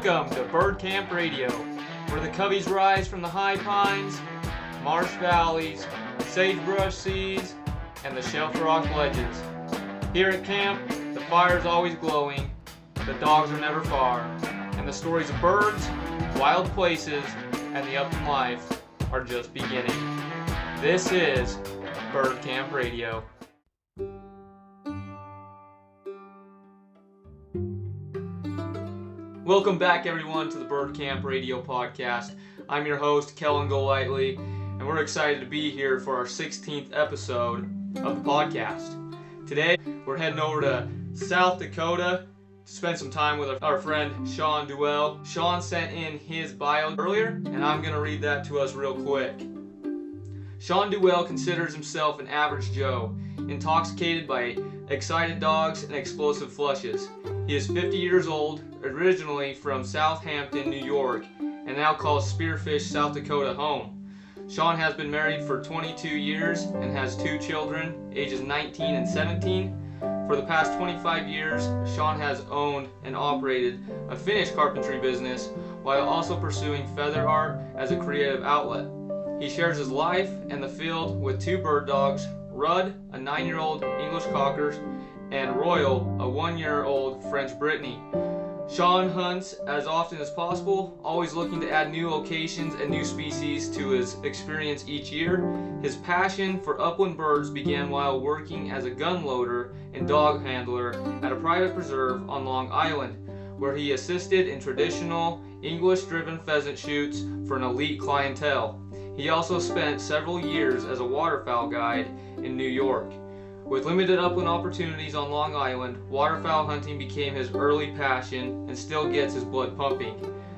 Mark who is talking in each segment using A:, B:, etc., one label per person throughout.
A: Welcome to Bird Camp Radio, where the coveys rise from the high pines, marsh valleys, sagebrush seas, and the shelf rock ledges. Here at camp, the fire's always glowing, the dogs are never far, and the stories of birds, wild places, and the upland life are just beginning. This is Bird Camp Radio. Welcome back, everyone, to the Bird Camp Radio podcast. I'm your host, Kellen Golightly, and we're excited to be here for our 16th episode of the podcast. Today, we're heading over to South Dakota to spend some time with our friend Shawn Deuel. Shawn sent in his bio earlier, and I'm going to read that to us real quick. Shawn Deuel considers himself an average Joe, intoxicated by excited dogs and explosive flushes. He is 50 years old, originally from Southampton, New York, and now calls Spearfish, South Dakota home. Shawn has been married for 22 years and has two children, ages 19 and 17. For the past 25 years, Shawn has owned and operated a Finnish carpentry business while also pursuing feather art as a creative outlet. He shares his life and the field with two bird dogs, Rudd, a 9-year-old English cocker, and Royal, a 1-year-old French Brittany. Shawn hunts as often as possible, always looking to add new locations and new species to his experience each year. His passion for upland birds began while working as a gun loader and dog handler at a private preserve on Long Island, where he assisted in traditional English-driven pheasant shoots for an elite clientele. He also spent several years as a waterfowl guide in New York. With limited upland opportunities on Long Island, waterfowl hunting became his early passion and still gets his blood pumping.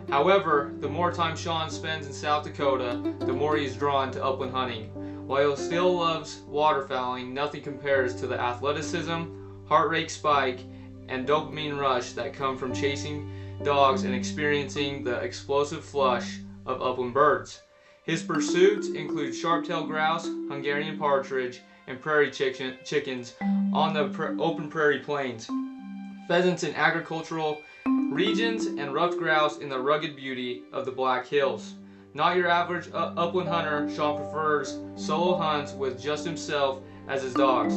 A: However, the more time Shawn spends in South Dakota, the more he is drawn to upland hunting. While he still loves waterfowling, nothing compares to the athleticism, heart rate spike, and dopamine rush that come from chasing dogs and experiencing the explosive flush of upland birds. His pursuits include sharptail grouse, Hungarian partridge, and prairie chickens on the open prairie plains, pheasants in agricultural regions, and ruffed grouse in the rugged beauty of the Black Hills. Not your average upland hunter, Shawn prefers solo hunts with just himself as his dogs.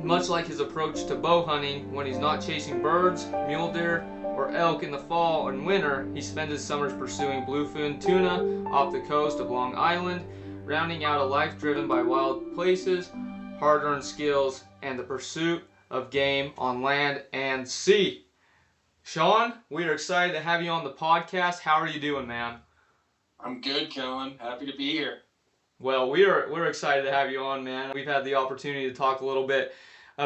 A: Much like his approach to bow hunting, when he's not chasing birds, mule deer, or elk in the fall and winter, he spends his summers pursuing bluefin tuna off the coast of Long Island, rounding out a life driven by wild places, hard-earned skills, and the pursuit of game on land and sea. Shawn, we are excited to have you on the podcast. How are you doing, man?
B: I'm good, Kellen. Happy to be here.
A: Well, we're excited to have you on, man. We've had the opportunity to talk a little bit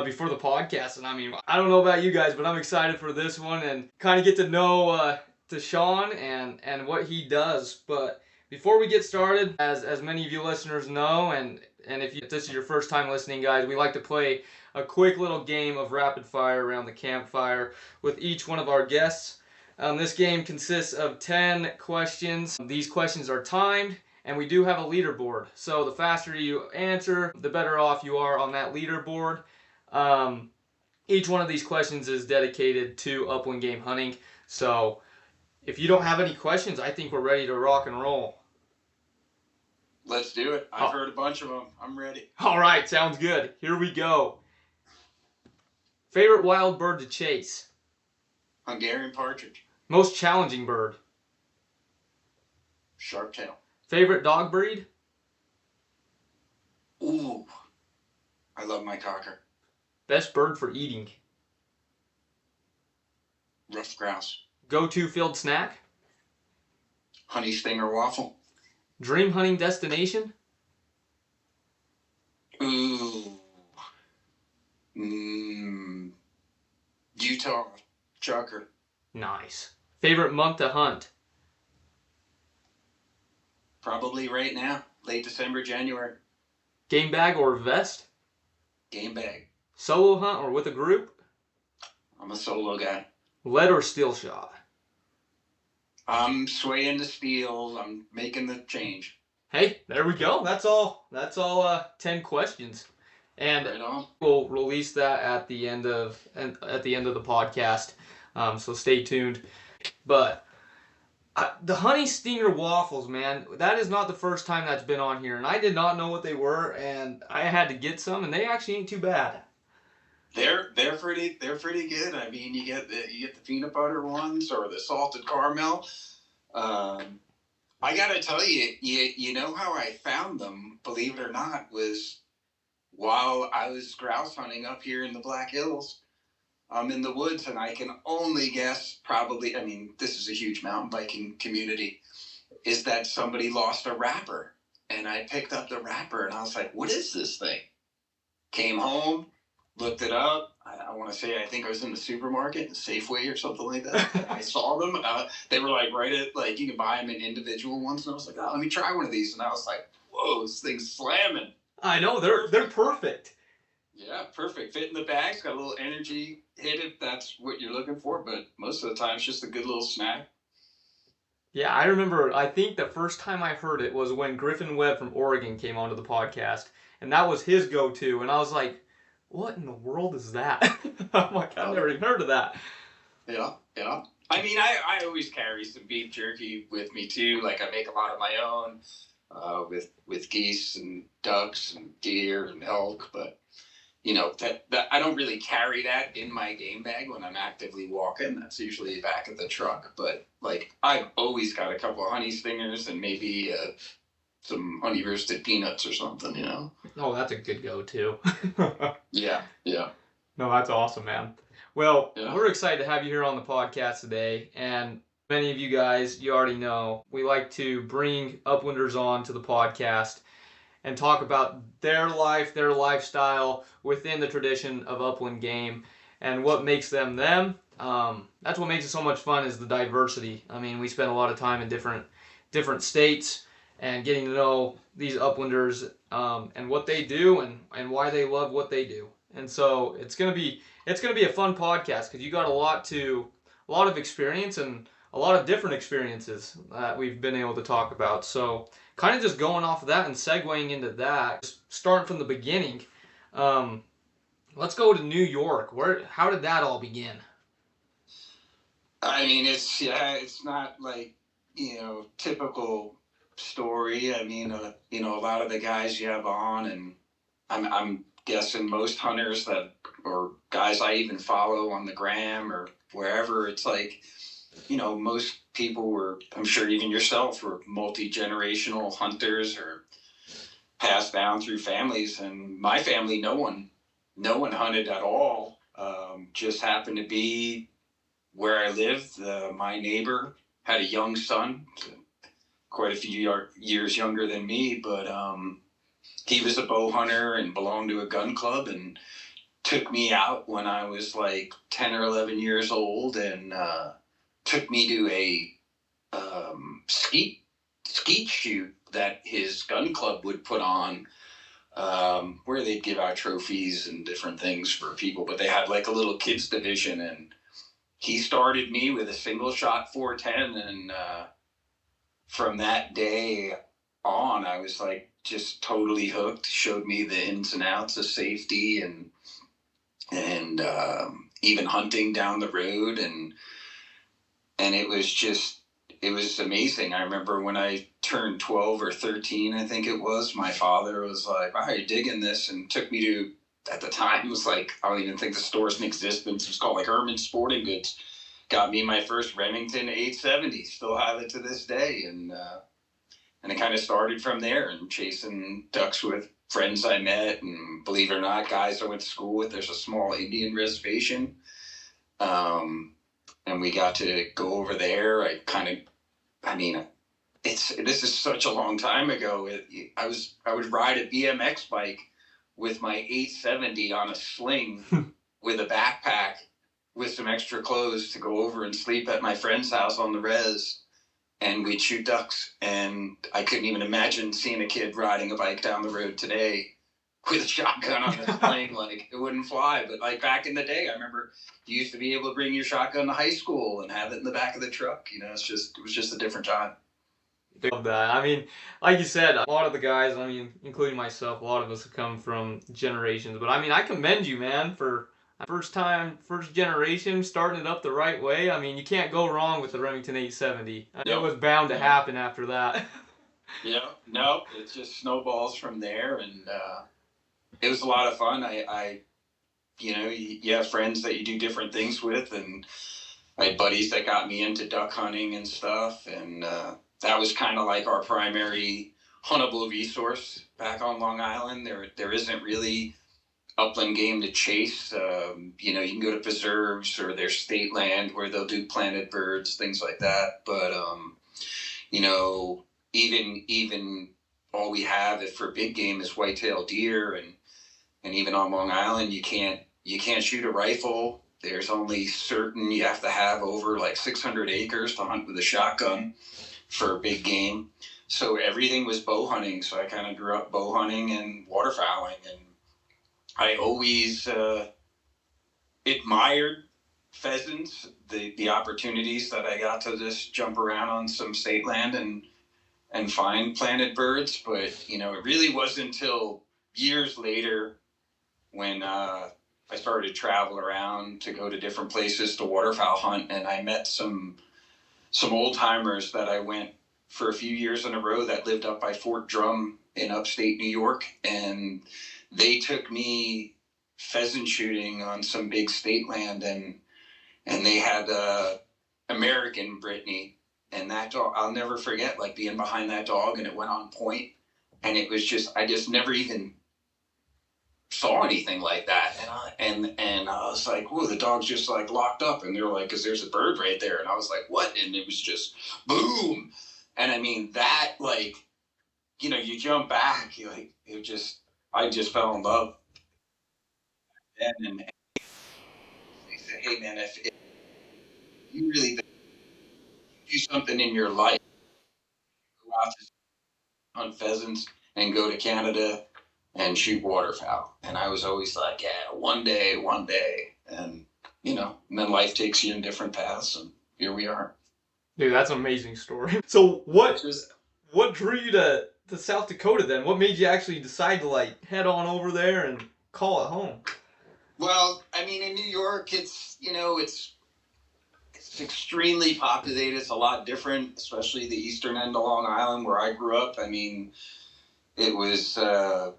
A: before the podcast, and I don't know about you guys, but I'm excited for this one and kind of get to know to Shawn and what he does. But before we get started, as many of you listeners know, and if this is your first time listening, guys, we like to play a quick little game of rapid fire around the campfire with each one of our guests. This game consists of 10 questions. These questions are timed, and we do have a leaderboard. So the faster you answer, the better off you are on that leaderboard. Each one of these questions is dedicated to upland game hunting. So if you don't have any questions, I think we're ready to rock and roll.
B: Let's do it. I've heard a bunch of them. I'm ready.
A: All right, sounds good. Here we go. Favorite wild bird to chase?
B: Hungarian partridge.
A: Most challenging bird?
B: Sharptail.
A: Favorite dog breed?
B: Ooh, I love my cocker.
A: Best bird for eating?
B: Ruffed grouse.
A: Go-to field snack?
B: Honey stinger waffle.
A: Dream hunting destination?
B: Ooh. Utah. Chucker.
A: Nice. Favorite month to hunt?
B: Probably right now. Late December, January.
A: Game bag or vest?
B: Game bag.
A: Solo hunt or with a group?
B: I'm a solo guy.
A: Lead or steel shot?
B: I'm swaying the steels. I'm making the change.
A: Hey, there we go. That's all 10 questions. And
B: right on.
A: We'll release that at the end of the podcast. So stay tuned. But the honey stinger waffles, man, that is not the first time that's been on here, and I did not know what they were, and I had to get some, and they actually ain't too bad.
B: They're pretty good. I mean, you get the peanut butter ones or the salted caramel. I gotta tell you, you know how I found them, believe it or not, was while I was grouse hunting up here in the Black Hills. I'm in the woods, and I can only guess, probably, I mean, this is a huge mountain biking community, is that somebody lost a wrapper. And I picked up the wrapper, and I was like, what is this thing? Came home, looked it up. I want to say, I think I was in the supermarket, Safeway or something like that. I saw them. They were like right at, like, you can buy them in individual ones. And I was like, oh, let me try one of these. And I was like, whoa, this thing's slamming.
A: I know, they're perfect.
B: Yeah, perfect. Fit in the bag. It's got a little energy hit if that's what you're looking for. But most of the time, it's just a good little snack.
A: Yeah, I remember, I think the first time I heard it was when Griffin Webb from Oregon came onto the podcast. And that was his go-to. And I was like, what in the world is that? I'm like, I've never even heard of that.
B: Yeah. I mean, I always carry some beef jerky with me too. Like, I make a lot of my own with geese and ducks and deer and elk. But, you know, that I don't really carry that in my game bag when I'm actively walking. That's usually back of the truck. But, like, I've always got a couple of honey stingers and maybe some honey roasted peanuts or something, you know?
A: Oh, that's a good go-to.
B: Yeah.
A: No, that's awesome, man. Well,
B: Yeah.
A: We're excited to have you here on the podcast today. And many of you guys, you already know, we like to bring uplanders on to the podcast and talk about their life, their lifestyle within the tradition of upland game and what makes them them. That's what makes it so much fun is the diversity. I mean, we spend a lot of time in different states and getting to know these uplanders and what they do and why they love what they do. And so it's gonna be a fun podcast because you got a lot of experience and a lot of different experiences that we've been able to talk about. So kind of just going off of that and segueing into that, just starting from the beginning. Let's go to New York. How did that all begin?
B: I mean, it's not like, you know, typical story. I mean, you know, a lot of the guys you have on, and I'm guessing most hunters that, or guys I even follow on the gram or wherever, it's like, you know, most people were, I'm sure even yourself, were multi-generational hunters or passed down through families. And my family, no one hunted at all. Just happened to be where I lived. My neighbor had a young son, quite a few years younger than me, but he was a bow hunter and belonged to a gun club and took me out when I was like 10 or 11 years old and took me to a skeet shoot that his gun club would put on, where they'd give out trophies and different things for people, but they had like a little kids division, and he started me with a single shot 410, and from that day on, I was like just totally hooked. Showed me the ins and outs of safety and even hunting down the road, and it was amazing. I remember when I turned 12 or 13, I think it was, my father was like, "Wow, you're digging this," and took me to, at the time, it was like, I don't even think the store's in existence. It was called like Herman Sporting Goods. Got me my first Remington 870, still have it to this day. And it kind of started from there, and chasing ducks with friends I met, and believe it or not, guys I went to school with. There's a small Indian reservation. And we got to go over there. This is such a long time ago. I would ride a BMX bike with my 870 on a sling with a backpack with some extra clothes to go over and sleep at my friend's house on the res, and we'd shoot ducks. And I couldn't even imagine seeing a kid riding a bike down the road today with a shotgun on his plane. Like, it wouldn't fly. But like back in the day, I remember you used to be able to bring your shotgun to high school and have it in the back of the truck. You know, it was just a different time.
A: Love that. I mean, like you said, a lot of the guys, I mean, including myself, a lot of us have come from generations. But I mean, I commend you, man, for First time, first generation, starting it up the right way. I mean, you can't go wrong with the Remington 870. It was bound to happen after that.
B: Yeah, no, it just snowballs from there, and it was a lot of fun. You have friends that you do different things with, and I had buddies that got me into duck hunting and stuff, and that was kind of like our primary huntable resource back on Long Island. There isn't really upland game to chase. You can go to preserves or there's state land where they'll do planted birds, things like that. But you know, even all we have for big game is white-tailed deer, and even on Long Island, you can't shoot a rifle. There's only certain, you have to have over like 600 acres to hunt with a shotgun for big game. So everything was bow hunting. So I kind of grew up bow hunting and waterfowling, and I always admired pheasants, the opportunities that I got to just jump around on some state land and find planted birds. But, it really wasn't until years later when I started to travel around to go to different places to waterfowl hunt, and I met some old timers that I went for a few years in a row that lived up by Fort Drum in upstate New York, and they took me pheasant shooting on some big state land, and they had American Brittany, and that dog, I'll never forget, like being behind that dog, and it went on point, and it was just, I just never even saw anything like that, and I was like, whoa, the dog's just like locked up, and they're like, because there's a bird right there, and I was like, what? And it was just boom, and I mean that, like, you jump back, I just fell in love, and they said, hey man, if you really do something in your life, go out to hunt pheasants and go to Canada and shoot waterfowl. And I was always like, yeah, one day. And, and then life takes you in different paths, and here we are.
A: Dude, that's an amazing story. So what drew you to South Dakota then? What made you actually decide to like head on over there and call it home?
B: Well, I mean, in New York, it's extremely populated. It's a lot different, especially the eastern end of Long Island where I grew up. I mean, it was, where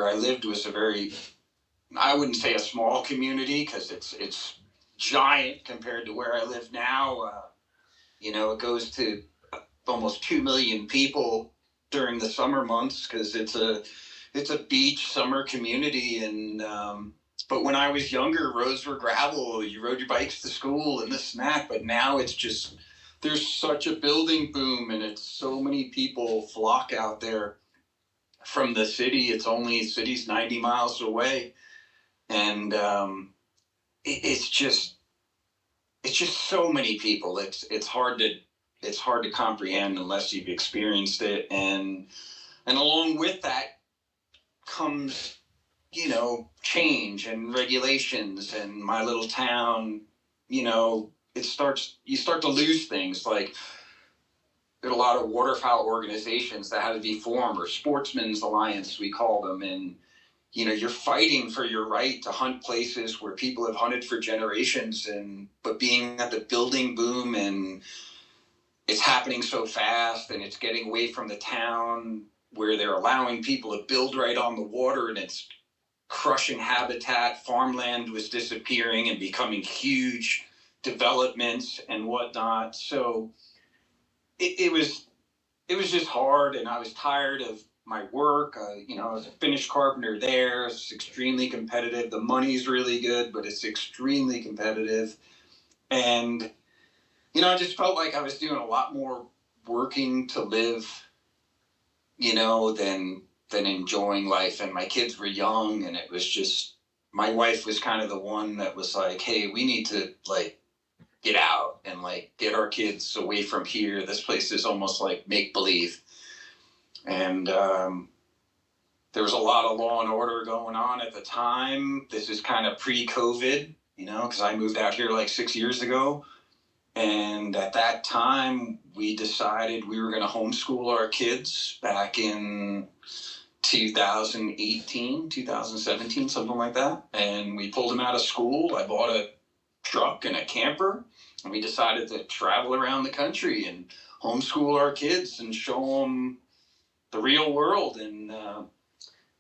B: I lived was a very, I wouldn't say a small community, because it's giant compared to where I live now. It goes to almost 2 million people during the summer months, because it's a beach summer community. And but when I was younger, roads were gravel. You rode your bikes to school and this and that. But now it's just, there's such a building boom, and it's so many people flock out there from the city. City's 90 miles away, and it's just so many people. It's hard to comprehend unless you've experienced it, and along with that comes change and regulations. And my little town, you start to lose things. Like, there are a lot of waterfowl organizations that had to be formed, or sportsmen's alliance, we call them. And, you're fighting for your right to hunt places where people have hunted for generations, but being at the building boom, and it's happening so fast, and it's getting away from the town where they're allowing people to build right on the water, and it's crushing habitat. Farmland was disappearing and becoming huge developments and whatnot. So it was just hard, and I was tired of my work. I was a finished carpenter there. It's extremely competitive. The money's really good, but it's extremely competitive. And, I just felt like I was doing a lot more working to live, than enjoying life. And my kids were young, and it was just, my wife was kind of the one that was like, hey, we need to like get out and like get our kids away from here. This place is almost like make believe. And there was a lot of law and order going on at the time. This is kind of pre-COVID, because I moved out here like 6 years ago. And at that time, we decided we were going to homeschool our kids back in 2018, 2017, something like that. And we pulled him out of school. I bought a truck and a camper, and we decided to travel around the country and homeschool our kids and show them the real world. And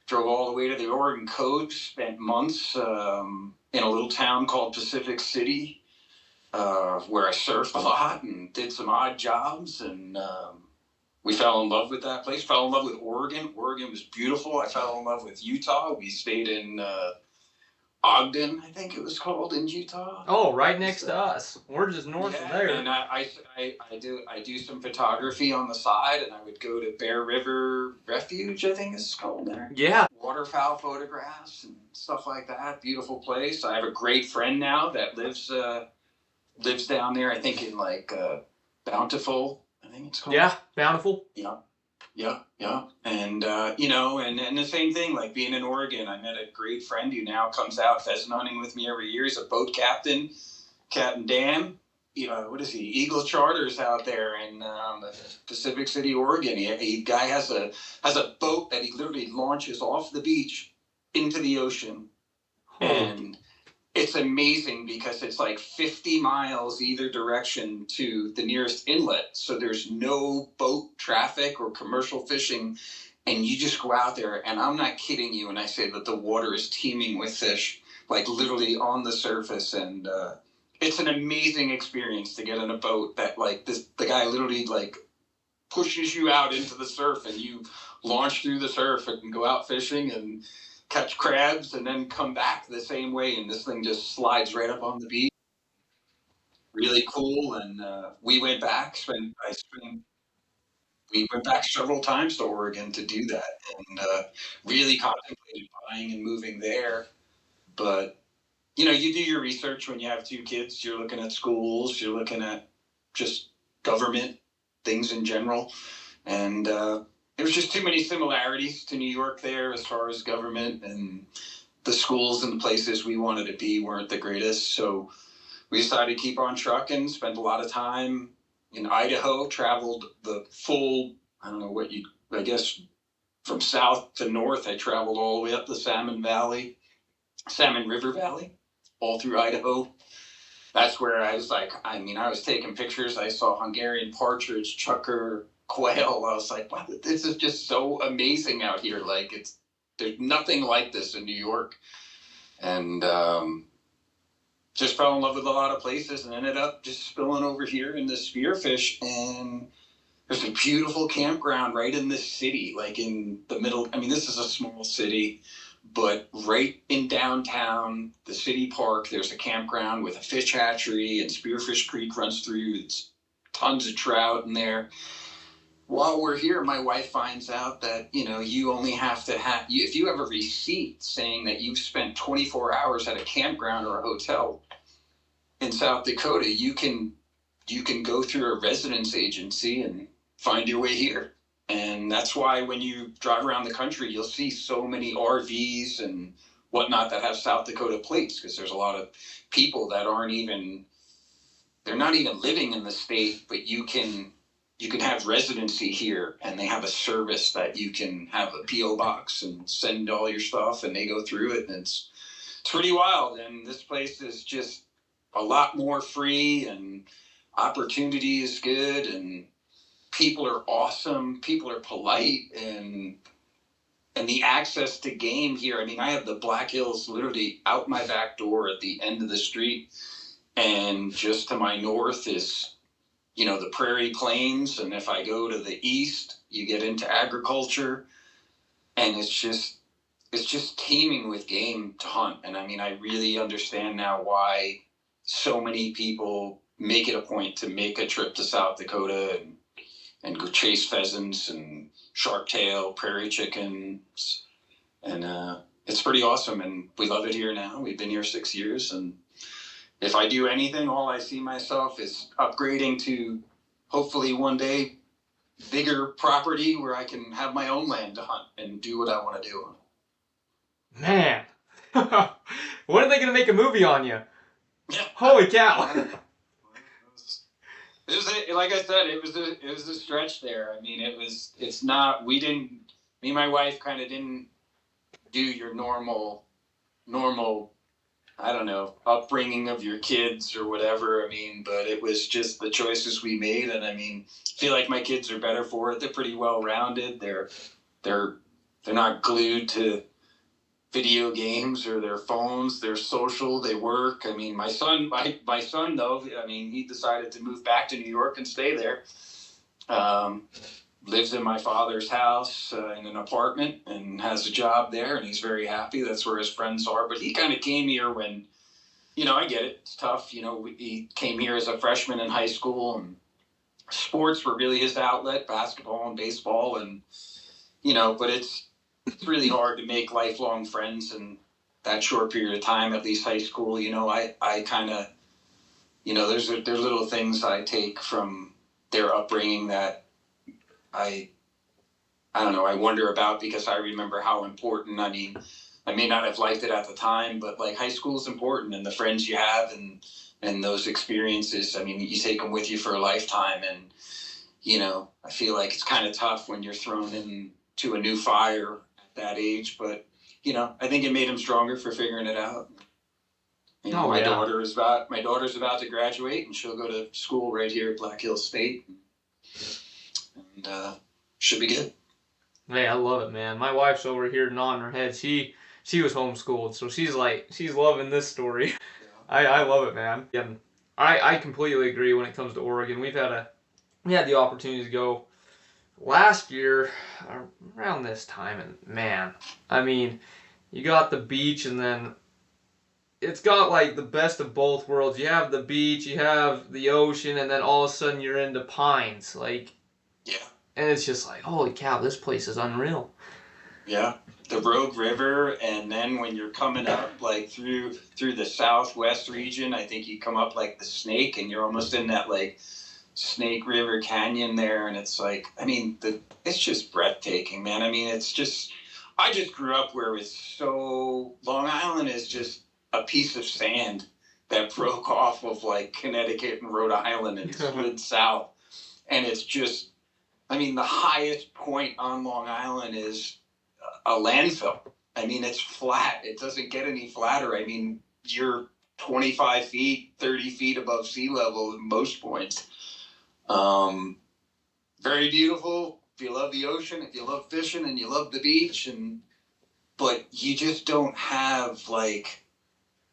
B: drove all the way to the Oregon coast, spent months in a little town called Pacific City, where I surfed a lot and did some odd jobs. And we fell in love with that place, fell in love with Oregon. Oregon was beautiful. I fell in love with Utah. We stayed in Ogden, I think it was called, in Utah.
A: Oh, right next to us. We're just north of there.
B: And I do some photography on the side, and I would go to Bear River Refuge, I think it's called there.
A: Yeah.
B: Waterfowl photographs and stuff like that. Beautiful place. I have a great friend now that lives down there, I think in like Bountiful, I think it's called.
A: Yeah, Bountiful.
B: Yeah. And, and the same thing, like being in Oregon, I met a great friend who now comes out pheasant hunting with me every year. He's a boat captain, Captain Dan. What is he? Eagle Charters out there in Pacific City, Oregon. He guy has a boat that he literally launches off the beach into the ocean. And it's amazing because it's like 50 miles either direction to the nearest inlet. So there's no boat traffic or commercial fishing. And you just go out there, and I'm not kidding you when I say that the water is teeming with fish, like literally on the surface. And it's an amazing experience to get in a boat that like the guy literally like pushes you out into the surf, and you launch through the surf and go out fishing and catch crabs and then come back the same way, and this thing just slides right up on the beach. Really cool. And we went back. We went back several times to Oregon to do that, and really contemplated buying and moving there. But you do your research when you have two kids. You're looking at schools. You're looking at just government things in general, and there was just too many similarities to New York there as far as government, and the schools and the places we wanted to be weren't the greatest. So we decided to keep on trucking, spent a lot of time in Idaho, traveled the full, I guess from south to north, I traveled all the way up the Salmon River Valley, all through Idaho. That's where I was like, I was taking pictures. I saw Hungarian partridge, chukar, quail. I was like, wow, this is just so amazing out here. Like there's nothing like this in New York. And just fell in love with a lot of places, and ended up just spilling over here in the Spearfish. And there's a beautiful campground right in this city, like in the middle. This is a small city, but right in downtown, the city park, there's a campground with a fish hatchery, and Spearfish Creek runs through. It's tons of trout in there. While we're here, my wife finds out that, you only have to if you have a receipt saying that you've spent 24 hours at a campground or a hotel in South Dakota, you can go through a residence agency and find your way here. And that's why when you drive around the country, you'll see so many RVs and whatnot that have South Dakota plates, because there's a lot of people that they're not even living in the state, but you can have residency here, and they have a service that you can have a P.O. box and send all your stuff, and they go through it, and it's pretty wild. And this place is just a lot more free, and opportunity is good, and people are awesome. People are polite, and the access to game here. I have the Black Hills literally out my back door at the end of the street, and just to my north is the prairie plains. And if I go to the east, you get into agriculture, and it's just teeming with game to hunt. And I really understand now why so many people make it a point to make a trip to South Dakota and go chase pheasants and sharptail, prairie chickens. And it's pretty awesome. And we love it here now. We've been here 6 years, and if I do anything, all I see myself is upgrading to hopefully one day bigger property where I can have my own land to hunt and do what I want to do.
A: Man, when are they going to make a movie on you?
B: Yeah.
A: Holy cow.
B: Like I said, it was a stretch there. We didn't me and my wife kind of didn't do your normal, I don't know, upbringing of your kids or whatever. I mean, but it was just the choices we made. And I mean, I feel like my kids are better for it. They're pretty well rounded. They're not glued to video games or their phones. They're social. They work. I mean, my son though, I mean, he decided to move back to New York and stay there. Lives in my father's house in an apartment and has a job there, and he's very happy. That's where his friends are. But he kind of came here when, I get it. It's tough. He came here as a freshman in high school, and sports were really his outlet, basketball and baseball. And, but it's really hard to make lifelong friends in that short period of time, at least high school. I kind of, there's little things I take from their upbringing that I don't know, I wonder about, because I remember how important, I mean, I may not have liked it at the time, but like high school is important, and the friends you have and those experiences, I mean, you take them with you for a lifetime. And, I feel like it's kind of tough when you're thrown into a new fire at that age, but, I think it made him stronger for figuring it out. My daughter's about to graduate, and she'll go to school right here at Black Hills State. And should be good.
A: Hey, I love it, man. My wife's over here nodding her head. She was homeschooled, so she's loving this story. Yeah. I love it, man. And I completely agree when it comes to Oregon. We had the opportunity to go last year around this time, and man, I mean, you got the beach, and then it's got like the best of both worlds. You have the beach, you have the ocean, and then all of a sudden you're into pines, like.
B: Yeah.
A: And it's just like, holy cow, this place is unreal.
B: Yeah. The Rogue River, and then when you're coming up like through the southwest region, I think you come up like the Snake, and you're almost in that like Snake River Canyon there, and it's like, I mean, it's just breathtaking, man. I mean, I just grew up where it's so, Long Island is just a piece of sand that broke off of like Connecticut and Rhode Island and slid south. And it's just, I mean, the highest point on Long Island is a landfill. I mean, it's flat. It doesn't get any flatter. I mean, you're 25 feet, 30 feet above sea level at most points. Very beautiful. If you love the ocean, if you love fishing, and you love the beach, but you just don't have, like,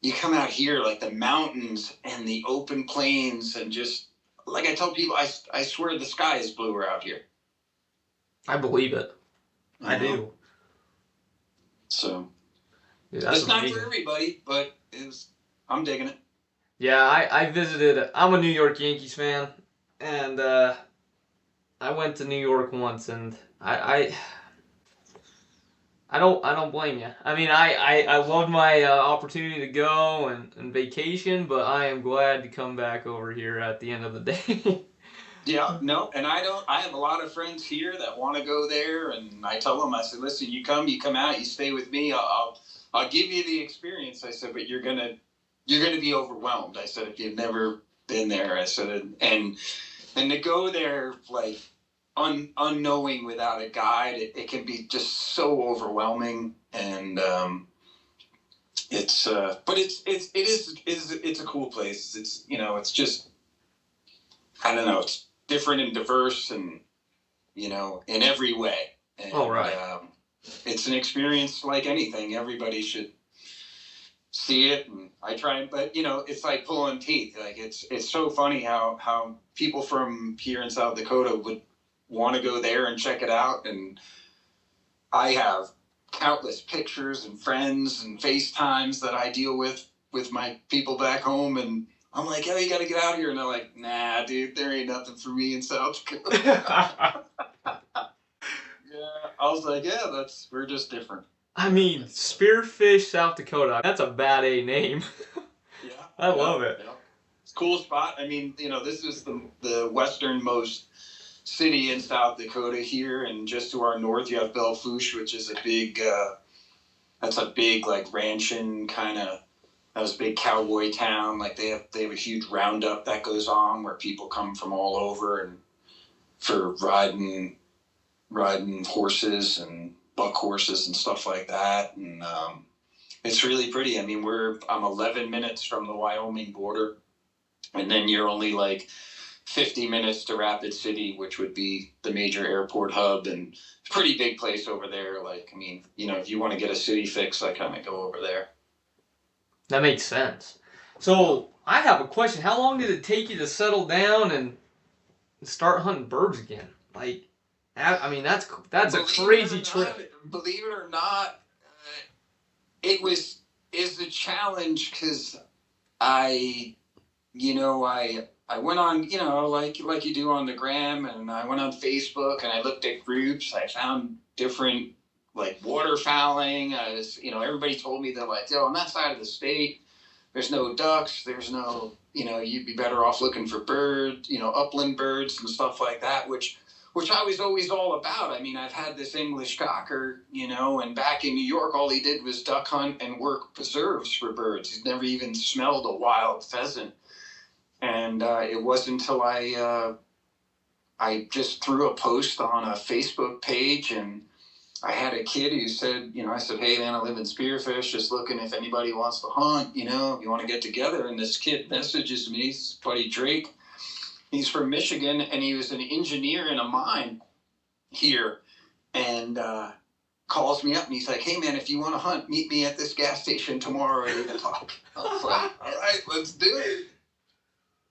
B: you come out here, like the mountains and the open plains, and just, like I tell people, I swear the sky is bluer out here.
A: I believe it. I do.
B: So,
A: dude,
B: it's not for everybody, but I'm digging it.
A: Yeah, I visited. I'm a New York Yankees fan, and I went to New York once, and I don't blame you. I mean, I loved my opportunity to go and vacation, but I am glad to come back over here at the end of the day.
B: Yeah, no, and I have a lot of friends here that want to go there, and I tell them, I said, listen, you come out, you stay with me, I'll give you the experience. I said, but you're gonna be overwhelmed. I said, if you've never been there, I said, and to go there like unknowing without a guide, it can be just so overwhelming. And it's a cool place. It's it's just, I don't know, it's different and diverse, and in every way. And, it's an experience like anything. Everybody should see it, and I try, but it's like pulling teeth. Like it's so funny how people from here in South Dakota would want to go there and check it out, and I have countless pictures and friends and FaceTimes that I deal with my people back home, and I'm like, yeah, you got to get out here. And they're like, nah, dude, there ain't nothing for me in South Dakota. Yeah, I was like, yeah, we're just different.
A: I mean, Spearfish, South Dakota. That's a bad A name.
B: Yeah.
A: I love it.
B: Yeah. It's a cool spot. I mean, this is the westernmost city in South Dakota here, and just to our north, you have Belle Fourche, which is a big, like ranching kind of. That was a big cowboy town. Like they have a huge roundup that goes on where people come from all over and for riding riding horses and buck horses and stuff like that. And it's really pretty. I mean, I'm 11 minutes from the Wyoming border, and then you're only like 50 minutes to Rapid City, which would be the major airport hub, and pretty big place over there. Like, I mean, if you want to get a city fix, I kind of go over there.
A: That makes sense. So I have a question. How long did it take you to settle down and start hunting birds again? Like, I mean, that's a crazy trip.
B: Believe it or not, it's a challenge because I went on, like you do on the gram, and I went on Facebook and I looked at groups. I found different, like, waterfowling. Everybody told me that, like, on that side of the state, there's no ducks. There's no, you'd be better off looking for birds, upland birds and stuff like that, which I was always all about. I mean, I've had this English cocker, and back in New York, all he did was duck hunt and work preserves for birds. He'd never even smelled a wild pheasant. And it wasn't until I just threw a post on a Facebook page, and I had a kid who said, I said, hey, man, I live in Spearfish, just looking if anybody wants to hunt, if you want to get together. And this kid messages me, his buddy Drake. He's from Michigan, and he was an engineer in a mine here, and calls me up, and he's like, hey, man, if you want to hunt, meet me at this gas station tomorrow at 8 o'clock. I was like, all right, let's do it.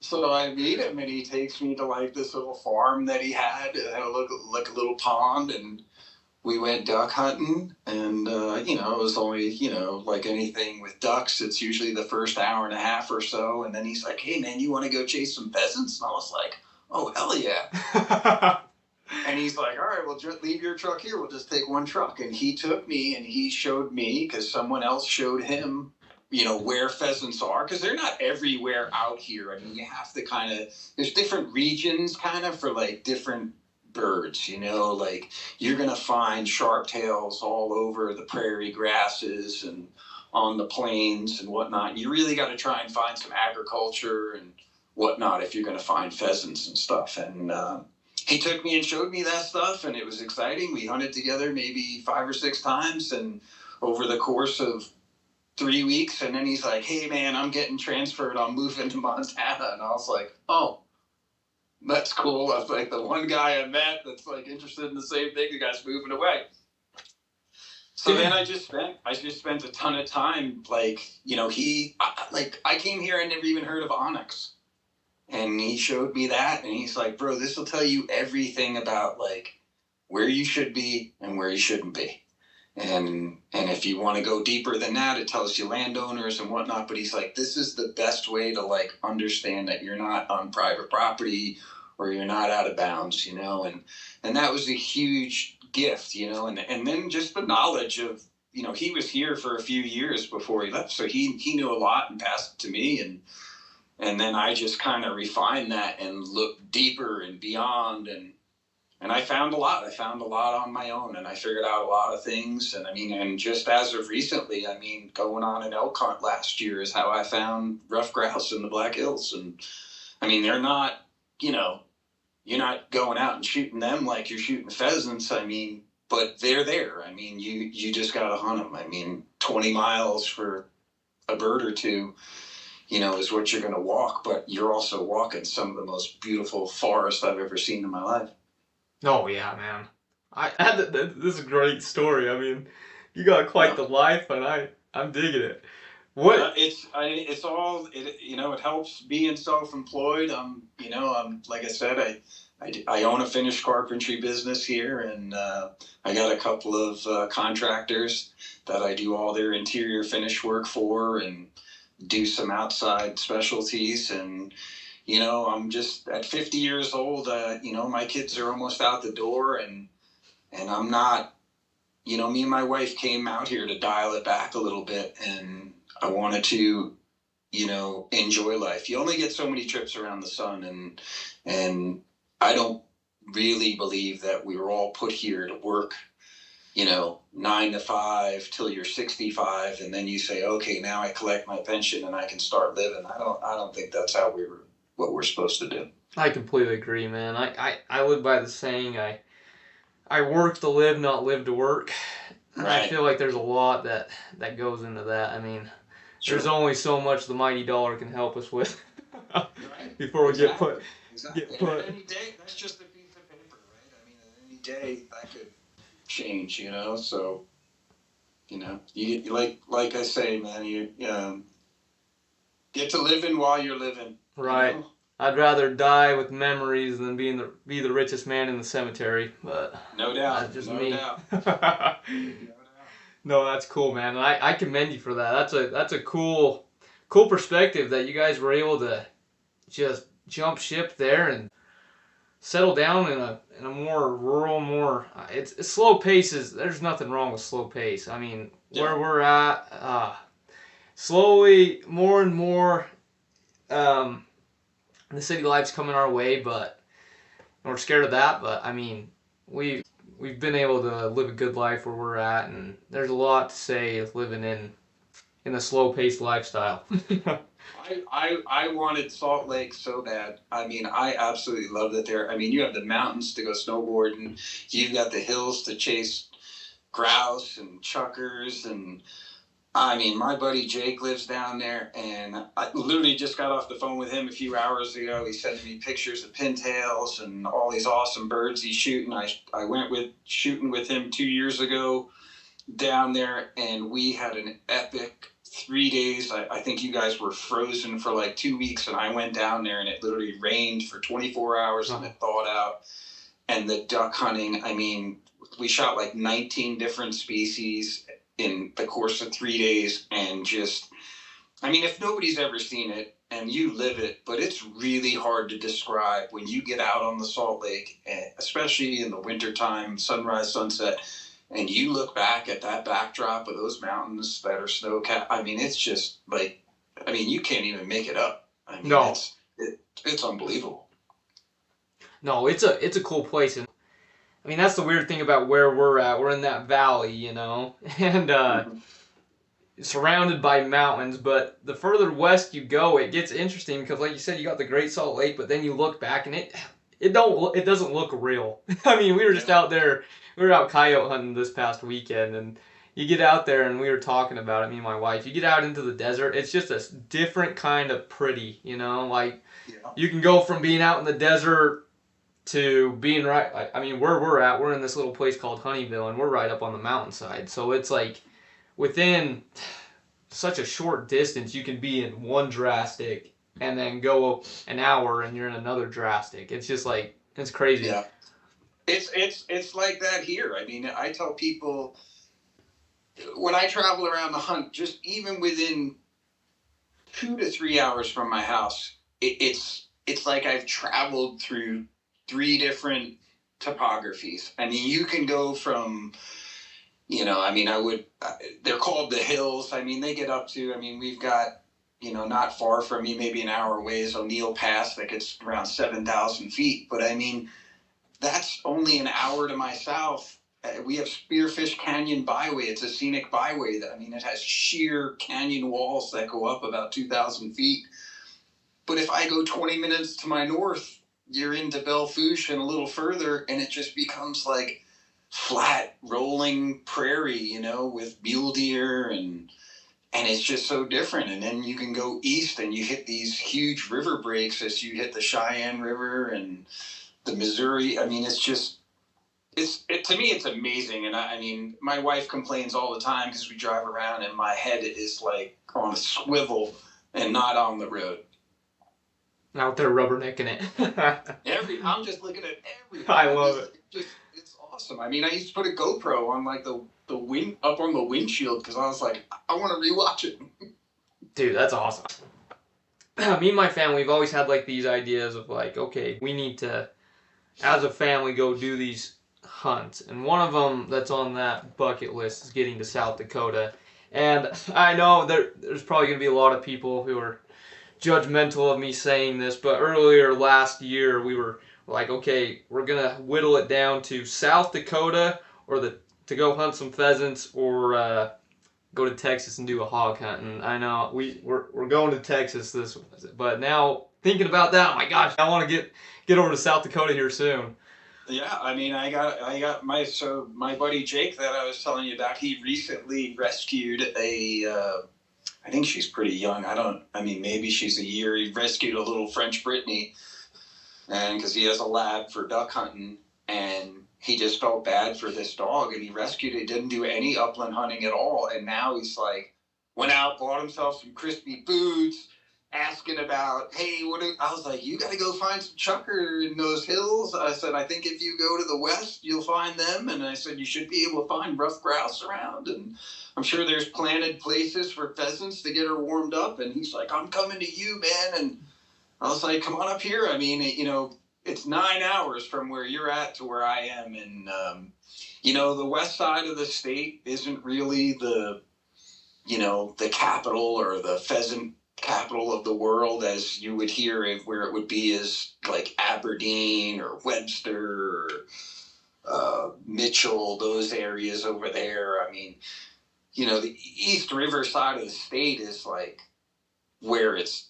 B: So I meet him, and he takes me to, like, this little farm that he had. It had like a little pond, and we went duck hunting. And, it was only, like anything with ducks, it's usually the first hour and a half or so. And then he's like, hey, man, you want to go chase some pheasants? And I was like, oh, hell yeah. And he's like, all right, well, just leave your truck here. We'll just take one truck. And he took me, and he showed me, because someone else showed him, where pheasants are, because they're not everywhere out here. I mean, you have to there's different regions for, like, different birds, like you're going to find sharptails all over the prairie grasses and on the plains and whatnot. You really got to try and find some agriculture and whatnot if you're going to find pheasants and stuff. And he took me and showed me that stuff, and it was exciting. We hunted together maybe 5 or 6 times, and over the course of 3 weeks, and then he's like, hey, man, I'm getting transferred. I'm moving to Montana. And I was like, oh, that's cool. I was like, the one guy I met that's, like, interested in the same thing, the guy's moving away. So then I just spent a ton of time, like, I came here, I never even heard of onyx. And he showed me that, and he's like, bro, this will tell you everything about, like, where you should be and where you shouldn't be. And if you want to go deeper than that, it tells you landowners and whatnot. But he's like, this is the best way to, like, understand that you're not on private property or you're not out of bounds, And that was a huge gift, And then just the knowledge of, he was here for a few years before he left. So he knew a lot and passed it to me. And then I just kind of refined that and looked deeper and beyond. And I found a lot. I found a lot on my own, and I figured out a lot of things. And and just as of recently, going on an elk hunt last year is how I found ruffed grouse in the Black Hills. And they're not, you're not going out and shooting them like you're shooting pheasants. But they're there. You just got to hunt them. 20 miles for a bird or two, is what you're going to walk. But you're also walking some of the most beautiful forests I've ever seen in my life.
A: Oh yeah, man. This is a great story. You got quite the life, and I'm digging it. What?
B: It's all it helps being self-employed. Like I said, I own a finished carpentry business here, and I got a couple of contractors that I do all their interior finish work for, and do some outside specialties. And I'm just at 50 years old. My kids are almost out the door, and I'm not. Me and my wife came out here to dial it back a little bit, and I wanted to, enjoy life. You only get so many trips around the sun, and I don't really believe that we were all put here to work, 9 to 5 till you're 65, and then you say, okay, now I collect my pension and I can start living. I don't think that's what we're supposed to do.
A: I completely agree, man. I live by the saying, I work to live, not live to work. And I
B: Right.
A: feel like there's a lot that goes into that. I mean,
B: Sure.
A: there's only so much the mighty dollar can help us with
B: Right.
A: before we
B: Exactly.
A: get
B: Exactly.
A: put.
B: And at any day, that's just a piece of paper, right? I mean, at any day, that could change, you know? So, you know, you like I say, man, you get to living while you're living.
A: Right.
B: You know?
A: I'd rather die with memories than be the richest man in the cemetery, but
B: No doubt.
A: that's just
B: No
A: me.
B: doubt. No doubt.
A: No, that's cool, man. And I commend you for that. That's a cool perspective that you guys were able to just jump ship there and settle down in a more rural, it's slow paces. There's nothing wrong with slow pace. I mean, where we're at, slowly more and more, the city life's coming our way, but we're scared of that. But I mean, we've been able to live a good life where we're at, and there's a lot to say living in a slow paced lifestyle.
B: I wanted Salt Lake so bad. I mean, I absolutely loved it there. I mean, you have the mountains to go snowboarding. You've got the hills to chase grouse and chuckers. And I mean, my buddy Jake lives down there, and I literally just got off the phone with him a few hours ago. He's sending me pictures of pintails and all these awesome birds he's shooting. I went shooting with him 2 years ago down there, and we had an epic 3 days. I think you guys were frozen for like 2 weeks, and I went down there and it literally rained for 24 hours and it thawed out. And the duck hunting, I mean, we shot like 19 different species in the course of 3 days, and just, I mean, if nobody's ever seen it and you live it, but it's really hard to describe when you get out on the Salt Lake, especially in the wintertime, sunrise, sunset, and you look back at that backdrop of those mountains that are snow-capped. I mean, it's just like, I mean, you can't even make it up. I mean,
A: No.
B: It's unbelievable.
A: No, it's a cool place. And I mean, that's the weird thing about where we're at. We're in that valley, you know, and surrounded by mountains. But the further west you go, it gets interesting because, like you said, you got the Great Salt Lake, but then you look back and it doesn't look real. I mean, we were just out there. We were out coyote hunting this past weekend, and you get out there, and we were talking about it, me and my wife. You get out into the desert, it's just a different kind of pretty, you know? Like, you can go from being out in the desert to being right, I mean, where we're at, we're in this little place called Honeyville, and we're right up on the mountainside. So it's like, within such a short distance, you can be in one drastic, and then go an hour, and you're in another drastic. It's just like, it's crazy.
B: Yeah. It's like that here. I mean, I tell people when I travel around the hunt, just even within 2 to 3 hours from my house, it's like I've traveled through 3 different topographies. I mean, you can go from, you know, I mean, they're called the hills. I mean, they get up to, I mean, we've got, you know, not far from me, maybe an hour away is O'Neill Pass that gets around 7,000 feet. But I mean, that's only an hour to my south. We have Spearfish Canyon Byway. It's a scenic byway that, I mean, it has sheer canyon walls that go up about 2,000 feet. But if I go 20 minutes to my north, you're into Belfouche and a little further, and it just becomes like flat, rolling prairie, you know, with mule deer, and it's just so different. And then you can go east and you hit these huge river breaks as you hit the Cheyenne River and the Missouri. I mean, it's just, to me, it's amazing. And I mean, my wife complains all the time because we drive around and my head is like on a swivel and not on the road.
A: Out there rubbernecking
B: it. I'm just looking at everything.
A: I love it.
B: It's awesome. I mean, I used to put a GoPro on like the wind up on the windshield because I was like, I want to rewatch it.
A: Dude, that's awesome. Me and my family, we've always had like these ideas of like, okay, we need to, as a family, go do these hunts. And one of them that's on that bucket list is getting to South Dakota. And I know there's probably going to be a lot of people who are judgmental of me saying this, but earlier last year we were like, okay, we're going to whittle it down to South Dakota to go hunt some pheasants, or go to Texas and do a hog hunt. And I know we're going to Texas but now thinking about that, oh my gosh, I want to get over to South Dakota here soon.
B: Yeah, I mean, I got my buddy Jake that I was telling you about. He recently rescued I think she's pretty young. I mean, maybe she's a year. He rescued a little French Brittany, and because he has a lab for duck hunting, and he just felt bad for this dog, and he rescued it. Didn't do any upland hunting at all, and now he's like, went out, bought himself some crispy boots, asking about, hey, I was like, you got to go find some chukar in those hills. I said, I think if you go to the west, you'll find them. And I said, you should be able to find ruffed grouse around. And I'm sure there's planted places for pheasants to get her warmed up. And he's like, I'm coming to you, man. And I was like, come on up here. I mean, it's 9 hours from where you're at to where I am. And, the west side of the state isn't really the capital or the pheasant capital of the world as you would hear where it would be is like Aberdeen or Webster or Mitchell, those areas over there. I mean, the East River side of the state is like where it's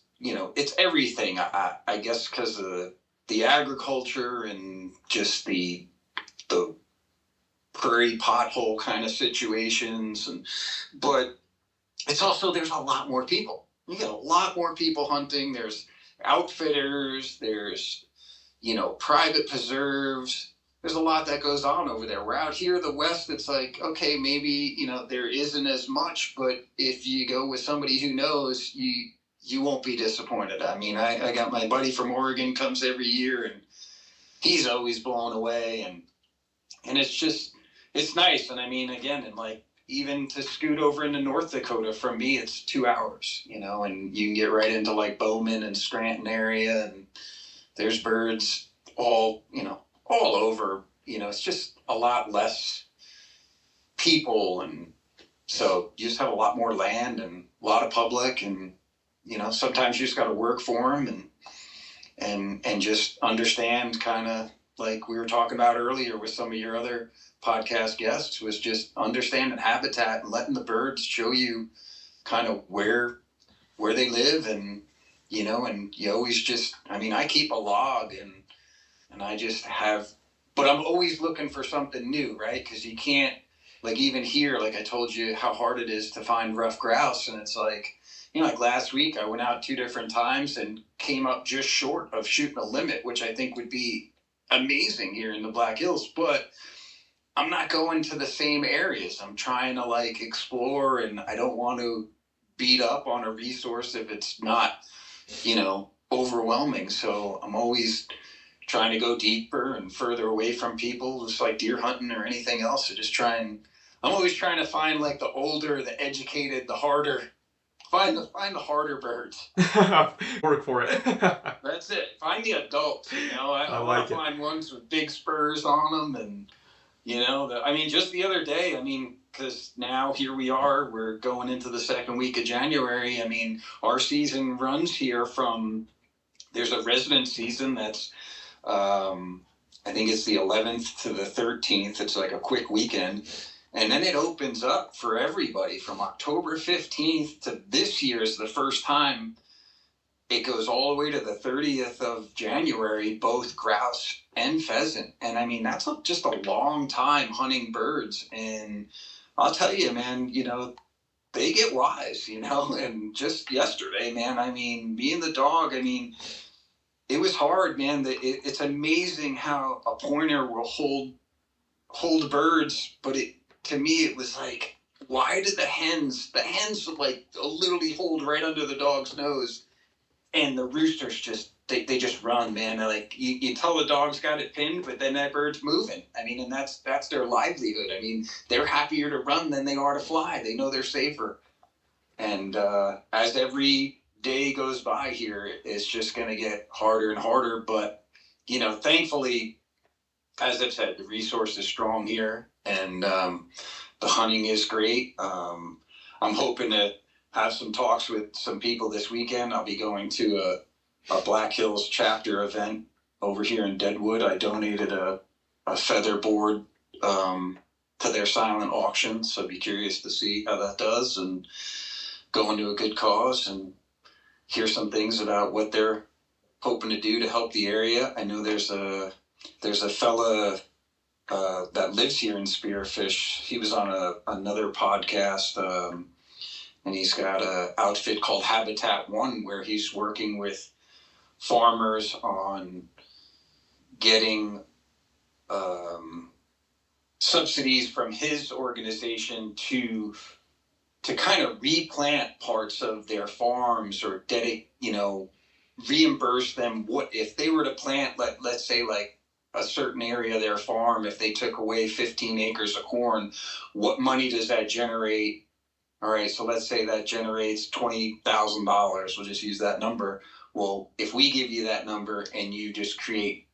B: everything. I guess because of the agriculture and just the prairie pothole kind of situations, but it's also, there's a lot more people. You get a lot more people hunting. There's outfitters. There's, private preserves. There's a lot that goes on over there. We're out here in the West. It's like, okay, maybe, there isn't as much, but if you go with somebody who knows, you won't be disappointed. I mean, I got my buddy from Oregon comes every year, and he's always blown away. And it's nice. And I mean, again, and like, even to scoot over into North Dakota from me, it's 2 hours, and you can get right into like Bowman and Scranton area, and there's birds all over, it's just a lot less people. And so you just have a lot more land and a lot of public, and, sometimes you just got to work for them and just understand, kind of like we were talking about earlier with some of your other podcast guests, was just understanding habitat and letting the birds show you kind of where they live. And and you always just, I mean, I keep a log, and I just have, but I'm always looking for something new, right? Because you can't, like, even here, like I told you how hard it is to find ruffed grouse, and it's like, like last week I went out 2 different times and came up just short of shooting a limit, which I think would be amazing here in the Black Hills, but I'm not going to the same areas. I'm trying to like explore, and I don't want to beat up on a resource if it's not, overwhelming. So I'm always trying to go deeper and further away from people, just like deer hunting or anything else. I'm always trying to find like the older, the educated, the harder, find the harder birds.
A: Work for it.
B: That's it. Find the adults, I want to find ones with big spurs on them. And I mean, just the other day, I mean, because now here we are, we're going into the second week of January. I mean, our season runs here there's a resident season that's, I think it's the 11th to the 13th. It's like a quick weekend. And then it opens up for everybody from October 15th to this year is the first time. It goes all the way to the 30th of January, both grouse and pheasant. And I mean, that's just a long time hunting birds. And I'll tell you, man, they get wise, and just yesterday, man, I mean, me and the dog, I mean, it was hard, man. It's amazing how a pointer will hold birds. But to me, it was like, why did the hens like literally hold right under the dog's nose? And the roosters just, they just run, man. They're like, you tell the dog's got it pinned, but then that bird's moving. I mean, and that's their livelihood. I mean, they're happier to run than they are to fly. They know they're safer. And as every day goes by here, it's just going to get harder and harder. But, thankfully, as I've said, the resource is strong here, and the hunting is great. I'm hoping to have some talks with some people this weekend. I'll be going to a Black Hills chapter event over here in Deadwood. I donated a feather board to their silent auction, so I'd be curious to see how that does, and go into a good cause and hear some things about what they're hoping to do to help the area. I know there's a there's a fella that lives here in Spearfish. He was on another podcast, and he's got an outfit called Habitat One, where he's working with farmers on getting subsidies from his organization to kind of replant parts of their farms, or reimburse them. What if they were to plant, let's say, like a certain area of their farm, if they took away 15 acres of corn, what money does that generate? All right, so let's say that generates $20,000. We'll just use that number. Well, if we give you that number and you just create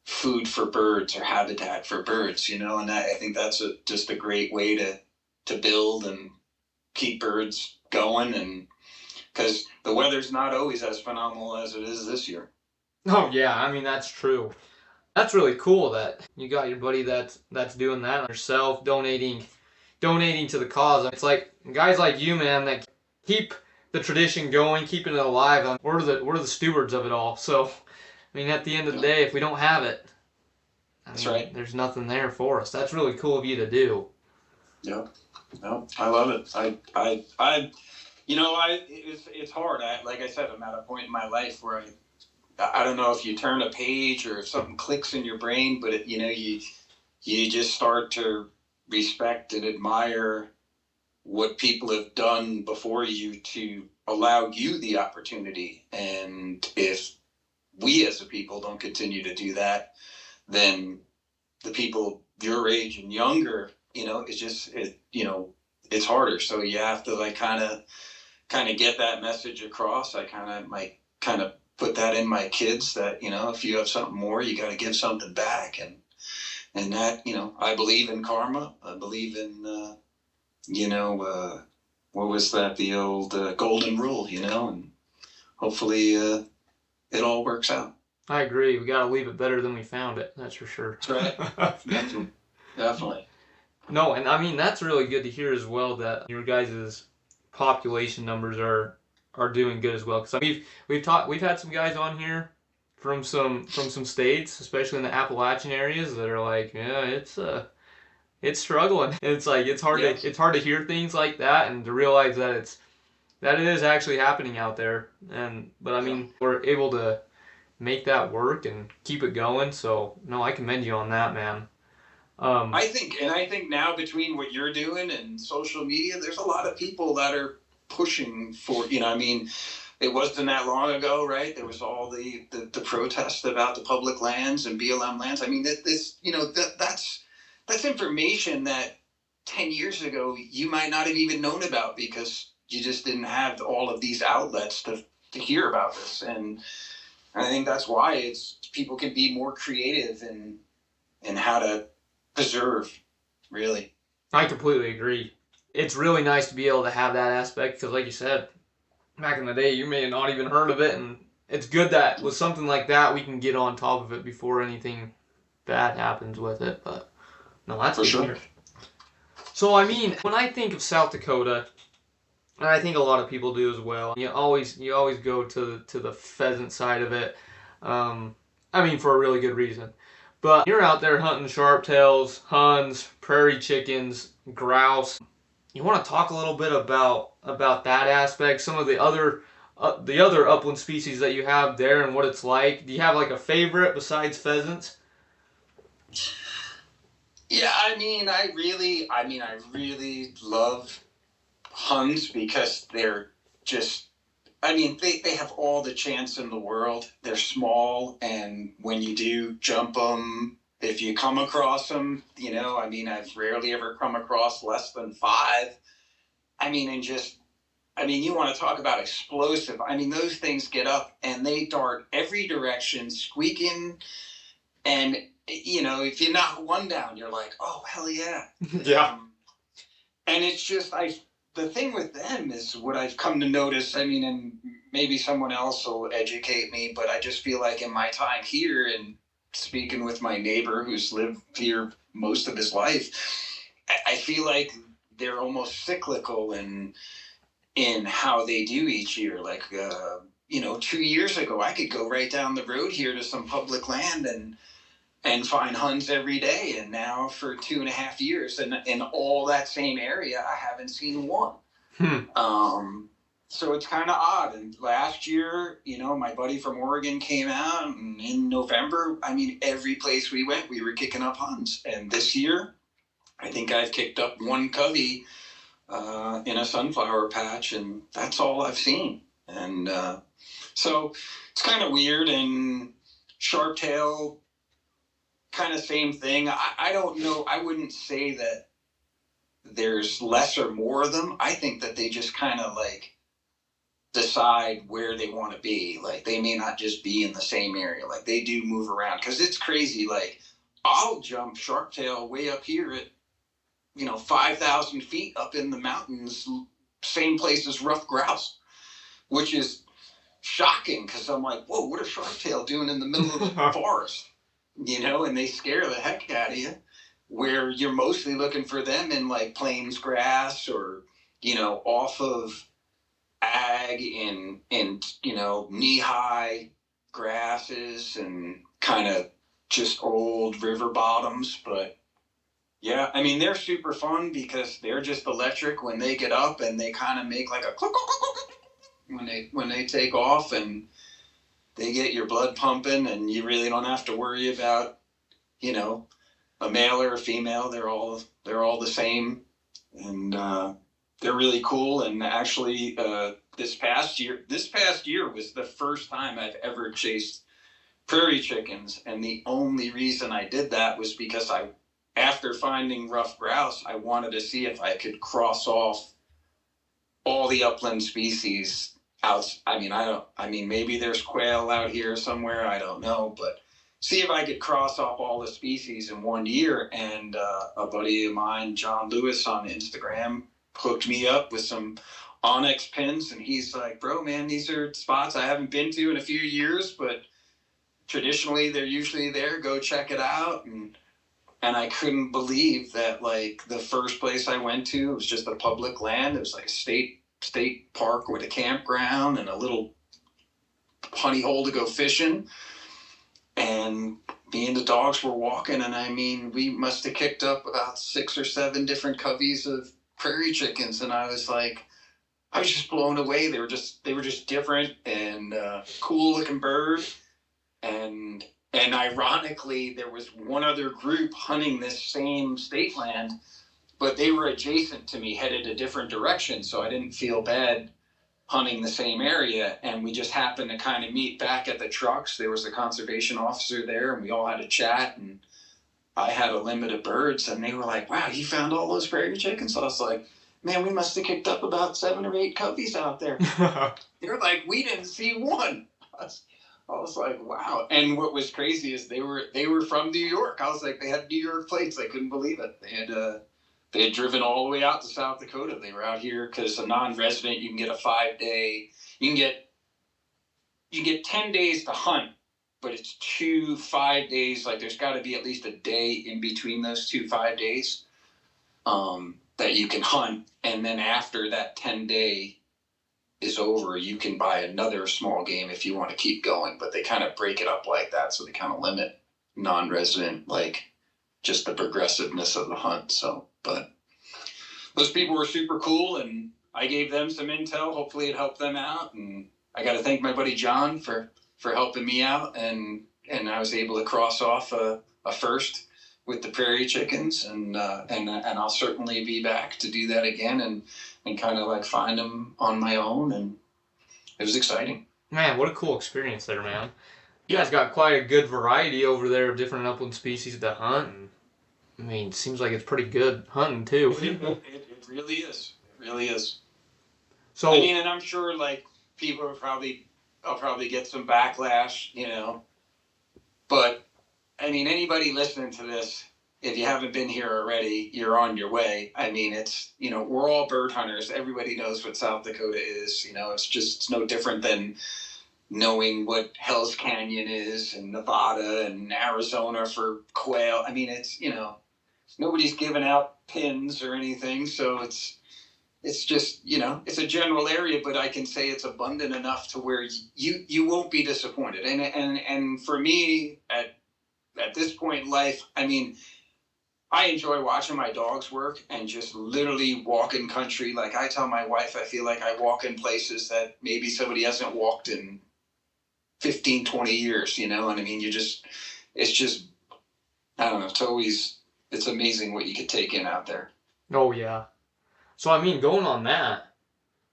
B: food for birds or habitat for birds, and I think that's just a great way to build and keep birds going, and because the weather's not always as phenomenal as it is this year.
A: Oh yeah, I mean, that's true. That's really cool that you got your buddy that's doing that yourself, donating to the cause. It's like guys like you, man, that keep the tradition going, keeping it alive. We're the stewards of it all. So, I mean, at the end of the day, if we don't have it,
B: that's right.
A: There's nothing there for us. That's really cool of you to do.
B: Yeah, no, I love it. It's hard. Like I said, I'm at a point in my life where I don't know if you turn a page or if something clicks in your brain, but you just start to respect and admire what people have done before you to allow you the opportunity. And if we as a people don't continue to do that, then the people your age and younger, it's harder. So you have to kind of get that message across. I might put that in my kids that, if you have something more, you got to give something back. And that, I believe in karma. I believe in, what was that? The old golden rule, and hopefully it all works out.
A: I agree. We got to leave it better than we found it. That's for sure.
B: That's right. Definitely.
A: No, and I mean, that's really good to hear as well, that your guys' population numbers are doing good as well. Because we've had some guys on here from some states, especially in the Appalachian areas, that are like, yeah, it's struggling. And it's like it's hard to hear things like that and to realize that it is actually happening out there. But I mean, we're able to make that work and keep it going. So no, I commend you on that, man.
B: I think now, between what you're doing and social media, there's a lot of people that are pushing for, it wasn't that long ago, right? There was all the protests about the public lands and BLM lands. I mean, that's information that 10 years ago you might not have even known about, because you just didn't have all of these outlets to hear about this. And I think that's why people can be more creative in how to preserve, really.
A: I completely agree. It's really nice to be able to have that aspect, because like you said, back in the day, you may have not even heard of it, and it's good that with something like that, we can get on top of it before anything bad happens with it. But no, that's for sure. So I mean, when I think of South Dakota, and I think a lot of people do as well, you always go to the pheasant side of it. I mean, for a really good reason. But you're out there hunting sharptails, Huns, prairie chickens, grouse. You want to talk a little bit about that aspect, some of the other upland species that you have there and what it's like. Do you have like a favorite besides pheasants?
B: Yeah, I really love Huns, because they're just, they have all the chance in the world. They're small, and when you do jump them, if you come across them, I've rarely ever come across less than 5. You want to talk about explosive. Those things get up and they dart every direction, squeaking. And, if you knock one down, you're like, oh, hell yeah.
A: Yeah.
B: And it's just, the thing with them is what I've come to notice, and maybe someone else will educate me, but I just feel like in my time here, and speaking with my neighbor who's lived here most of his life, I feel like they're almost cyclical in how they do each year. Like, 2 years ago, I could go right down the road here to some public land, and and find Huns every day. And now for 2.5 years, and in all that same area, I haven't seen one. So it's kind of odd. And last year, my buddy from Oregon came out, and in November, I mean, every place we went, we were kicking up Huns. And this year, I think I've kicked up one covey in a sunflower patch, and that's all I've seen. And so it's kind of weird. And sharptail, kind of same thing. I don't know. I wouldn't say that there's less or more of them. I think that they just kind of like decide where they want to be. Like they may not just be in the same area. Like they do move around, because it's crazy. Like I'll jump sharptail way up here at 5,000 feet up in the mountains, same place as ruffed grouse, which is shocking, because I'm like, whoa, what are sharptail doing in the middle of the forest? And they scare the heck out of you, where you're mostly looking for them in like plains grass or, off of ag and knee-high grasses and kind of just old river bottoms. But yeah, I mean, they're super fun because they're just electric when they get up, and they kind of make like a click, when they take off, and they get your blood pumping, and you really don't have to worry about, a male or a female. They're all the same, and they're really cool. And actually, this past year was the first time I've ever chased prairie chickens, and the only reason I did that was because after finding ruffed grouse, I wanted to see if I could cross off all the upland species out. I mean, maybe there's quail out here somewhere, I don't know, but see if I could cross off all the species in 1 year. And a buddy of mine, Shawn Deuel on Instagram, hooked me up with some onyx pins, and he's like, bro, man, these are spots I haven't been to in a few years, but traditionally they're usually there. Go check it out. And I couldn't believe that, like, the first place I went to, it was just a public land. It was like a state park with a campground and a little honey hole to go fishing. And me and the dogs were walking, and I mean, we must have kicked up about 6 or 7 different coveys of prairie chickens. And I was just blown away. They were just different and cool looking bird. And ironically, there was one other group hunting this same state land, but they were adjacent to me, headed a different direction. So I didn't feel bad hunting the same area. And we just happened to kind of meet back at the trucks. There was a conservation officer there, and we all had a chat. And I had a limit of birds, and they were like, wow, you found all those prairie chickens? So I was like, man, we must have kicked up about 7 or 8 coveys out there. They were like, we didn't see one. I was like, wow. And what was crazy is they were from New York. I was like, they had New York plates. I couldn't believe it. They had driven all the way out to South Dakota. They were out here because a non-resident, you can get a 5-day. You can get 10 days to hunt, but it's 2 5 days. Like there's got to be at least a day in between those 2 5 days that you can hunt. And then after that 10-day is over, you can buy another small game if you want to keep going. But they kind of break it up like that, so they kind of limit non-resident, like just the progressiveness of the hunt. So, but those people were super cool, and I gave them some intel. Hopefully it helped them out, and I got to thank my buddy John for helping me out, and I was able to cross off a first with the prairie chickens, and I'll certainly be back to do that again, and kind of like find them on my own, and it was exciting.
A: Man, what a cool experience there, man. You guys got quite a good variety over there of different upland species to hunt. And, I mean, it seems like it's pretty good hunting too.
B: It really is. It really is.
A: So
B: I mean, and I'm sure like people I'll probably get some backlash, but I mean, anybody listening to this, if you haven't been here already, you're on your way. I mean, it's, we're all bird hunters. Everybody knows what South Dakota is. It's no different than knowing what Hell's Canyon is, and Nevada and Arizona for quail. I mean, it's, nobody's giving out pins or anything. So it's just, it's a general area, but I can say it's abundant enough to where you won't be disappointed. And for me, at at this point in life, I mean, I enjoy watching my dogs work and just literally walk in country. Like I tell my wife, I feel like I walk in places that maybe somebody hasn't walked in 15, 20 years, you know? And I mean, it's just, I don't know, it's amazing what you could take in out there.
A: Oh, yeah. So, I mean, going on that,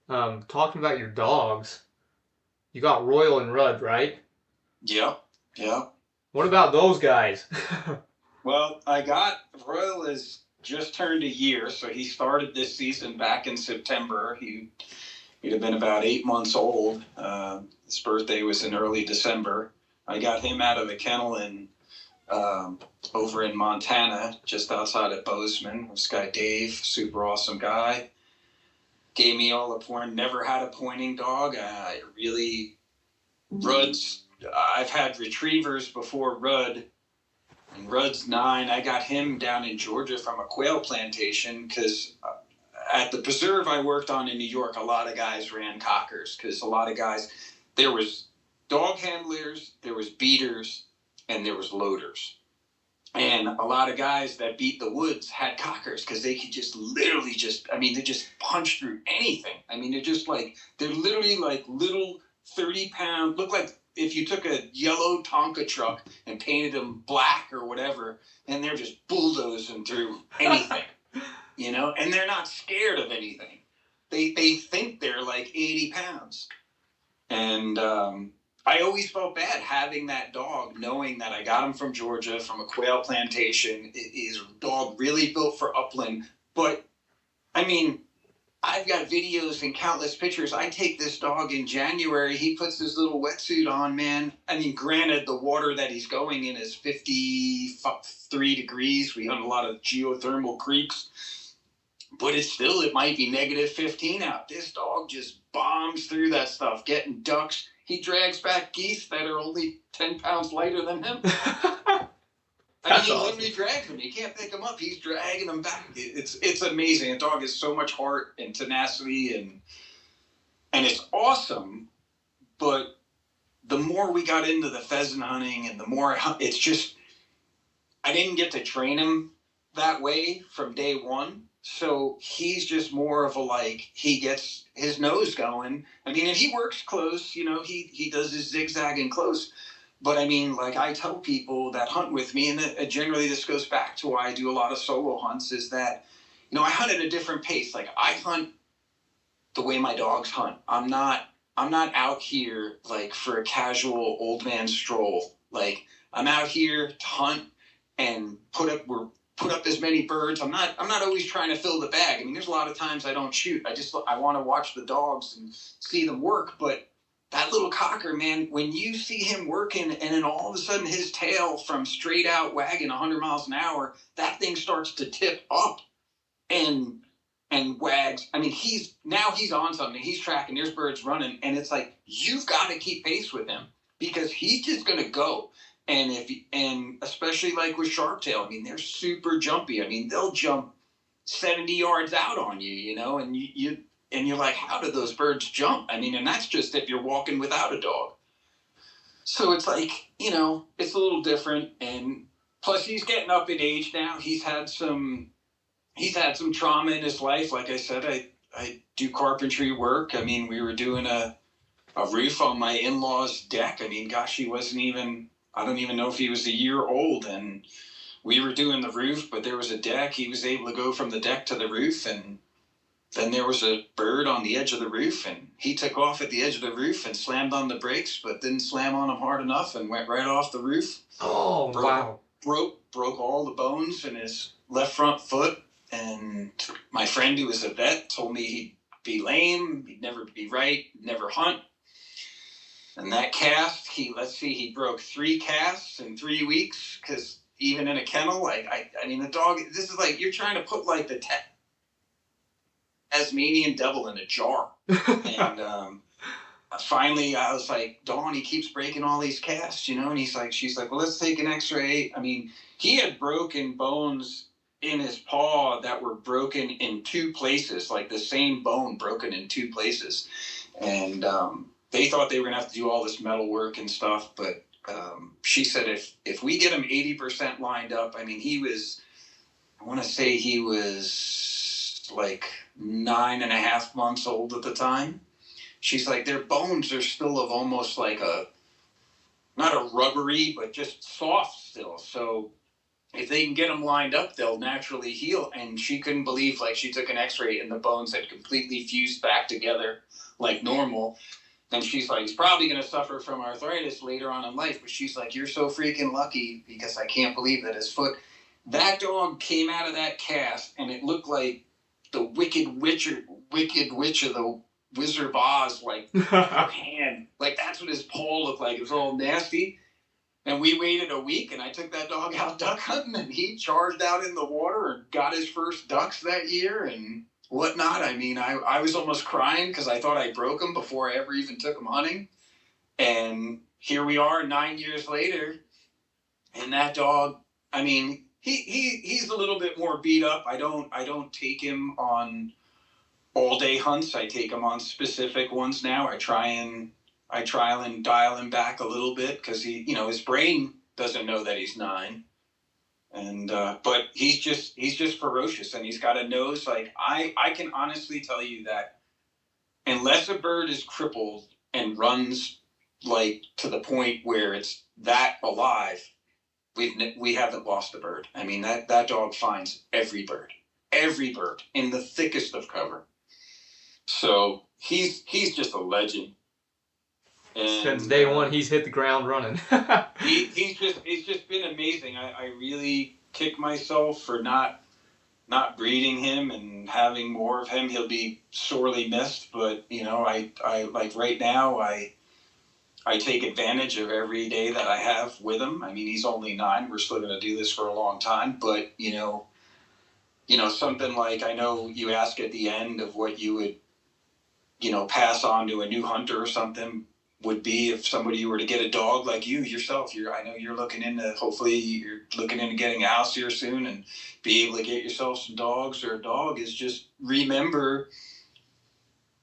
A: talking about your dogs, you got Royal and Rudd, right?
B: Yeah.
A: What about those guys?
B: Well, Royal has just turned a year, so he started this season back in September. He'd have been about 8 months old. His birthday was in early December. I got him out of the kennel over in Montana, just outside of Bozeman. This guy Dave, super awesome guy, gave me all the point. Never had a pointing dog. I've had retrievers before Rudd. And Rudd's 9. I got him down in Georgia from a quail plantation because at the preserve I worked on in New York, a lot of guys ran cockers because a lot of guys, there was dog handlers, there was beaters, and there was loaders. And a lot of guys that beat the woods had cockers because they could they just punch through anything. I mean, they're literally like little 30-pound, look like if you took a yellow Tonka truck and painted them black or whatever, and they're just bulldozing through anything, you know, and they're not scared of anything. They think they're like 80 pounds. And I always felt bad having that dog, knowing that I got him from Georgia, from a quail plantation. He's a dog really built for upland. But, I mean, I've got videos and countless pictures. I take this dog in January. He puts his little wetsuit on, man. I mean, granted, the water that he's going in is 53 degrees. We hunt a lot of geothermal creeks. But it might be negative 15 out. This dog just bombs through that stuff, getting ducks. He drags back geese that are only 10 pounds lighter than him. He literally drags them. He can't pick them up. He's dragging them back. It's amazing. A dog has so much heart and tenacity, and it's awesome. But the more we got into the pheasant hunting and the more it's just, I didn't get to train him that way from day one. So he's just more of he gets his nose going. I mean, and he works close, you know, he does his zigzagging close. But I mean, like I tell people that hunt with me, and generally this goes back to why I do a lot of solo hunts, is that, you know, I hunt at a different pace. Like I hunt the way my dogs hunt. I'm not out here like for a casual old man stroll. Like I'm out here to hunt and put up as many birds. I'm not always trying to fill the bag. I mean, there's a lot of times I don't shoot. I want to watch the dogs and see them work. But that little cocker, man, when you see him working and then all of a sudden his tail from straight out wagging 100 miles an hour, that thing starts to tip up and wags. I mean, he's on something. He's tracking. There's birds running. And it's like, you've got to keep pace with him because he's just going to go. And especially like with sharptail, I mean, they're super jumpy. I mean, they'll jump 70 yards out on you, you know, and you're like, how do those birds jump? I mean, and that's just if you're walking without a dog. So it's like, you know, it's a little different. And plus he's getting up in age now. He's had some trauma in his life. Like I said, I do carpentry work. I mean, we were doing a roof on my in-laws' deck. I mean, gosh, I don't even know if he was a year old, and we were doing the roof, but there was a deck. He was able to go from the deck to the roof, and then there was a bird on the edge of the roof, and he took off at the edge of the roof and slammed on the brakes, but didn't slam on them hard enough and went right off the roof.
A: Oh, wow.
B: Broke all the bones in his left front foot, and my friend who was a vet told me he'd be lame, he'd never be right, never hunt. And that cast, he broke 3 casts in 3 weeks, because even in a kennel, like, I mean, the dog, this is like, you're trying to put, like, the Tasmanian devil in a jar. And finally, I was like, Dawn, he keeps breaking all these casts, you know? And she's like, well, let's take an x-ray. I mean, he had broken bones in his paw that were broken in 2 places, like the same bone broken in 2 places. And, they thought they were going to have to do all this metal work and stuff, but she said if we get him 80% lined up, I mean, I want to say he was like 9.5 months old at the time. She's like, their bones are still of almost like not a rubbery, but just soft still. So if they can get them lined up, they'll naturally heal. And she couldn't believe, like, she took an x-ray and the bones had completely fused back together like normal. And she's like, he's probably going to suffer from arthritis later on in life. But she's like, you're so freaking lucky, because I can't believe that his foot, that dog came out of that cast and it looked like the wicked witch of the Wizard of Oz, like her hand. Like, that's what his paw looked like. It was all nasty. And we waited a week, and I took that dog out duck hunting, and he charged out in the water and got his first ducks that year and whatnot. I mean, I was almost crying because I thought I broke him before I ever even took him hunting. And here we are 9 years later, and that dog, I mean, he's a little bit more beat up. I don't take him on all day hunts. I take him on specific ones now. I try and dial him back a little bit because his brain doesn't know that he's 9. And, but he's just ferocious, and he's got a nose. Like, I can honestly tell you that unless a bird is crippled and runs like to the point where it's that alive, we haven't lost a bird. I mean, that dog finds every bird in the thickest of cover. So he's just a legend.
A: And, since day one, he's hit the ground running.
B: He's just been amazing. I really kick myself for not breeding him and having more of him. He'll be sorely missed, but I like right now I take advantage of every day that I have with him. I mean, he's only 9. We're still going to do this for a long time, but something like, I know you ask at the end of what you would pass on to a new hunter or something, would be if somebody were to get a dog like you yourself. I know hopefully you're looking into getting a house here soon and be able to get yourself some dogs or a dog, is just remember,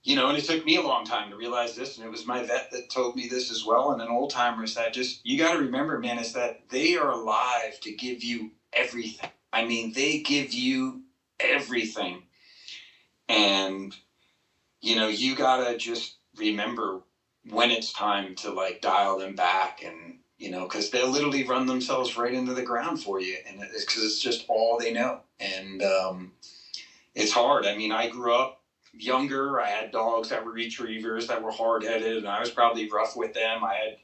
B: and it took me a long time to realize this, and it was my vet that told me this as well, and an old timer, is that just, you got to remember, man, is that they are alive to give you everything. I mean, they give you everything. And, you got to just remember when it's time to like dial them back, and because they'll literally run themselves right into the ground for you, and it's because it's just all they know. And it's hard. I mean, I grew up younger. I had dogs that were retrievers that were hard-headed, and I was probably rough with them. I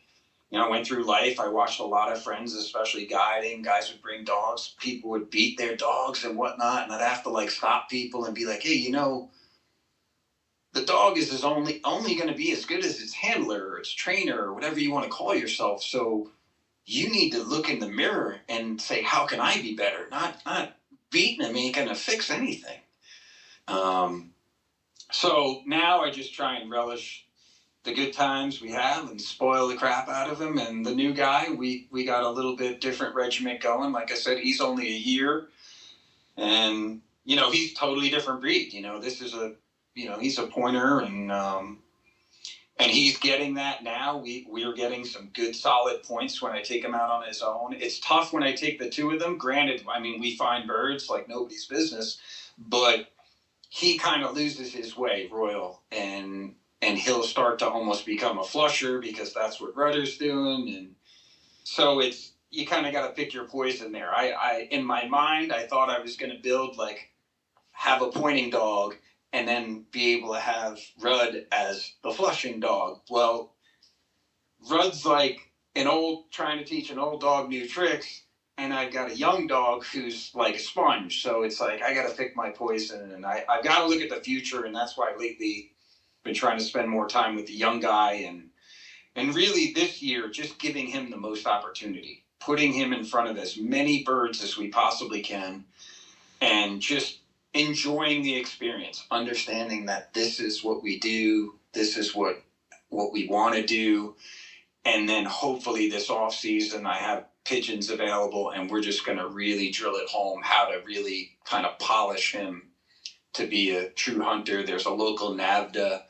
B: went through life. I watched a lot of friends, especially guiding. Guys would bring dogs. People would beat their dogs and whatnot, and I'd have to like stop people and be like, hey, the dog is only going to be as good as its handler or its trainer or whatever you want to call yourself. So you need to look in the mirror and say, how can I be better? Not beating him ain't going to fix anything. So now I just try and relish the good times we have and spoil the crap out of him. And the new guy, we got a little bit different regiment going. Like I said, he's only a year, and, he's totally different breed. This is he's a pointer, and he's getting that now. We're getting some good solid points when I take him out on his own. It's tough when I take the 2 of them. Granted, I mean, we find birds like nobody's business, but he kind of loses his way, Royal, and he'll start to almost become a flusher because that's what Rudder's doing. And so you kind of got to pick your poison there. I in my mind, I thought I was going to have a pointing dog and then be able to have Rudd as the flushing dog. Well, Rudd's like trying to teach an old dog new tricks, and I've got a young dog who's like a sponge. So it's like, I got to pick my poison, and I've got to look at the future, and that's why lately I've been trying to spend more time with the young guy, and really this year, just giving him the most opportunity, putting him in front of as many birds as we possibly can, and just enjoying the experience, understanding that this is what we do, this is what we want to do, and then hopefully this off season I have pigeons available, and we're just going to really drill it home how to really kind of polish him to be a true hunter. There's a local NAVDA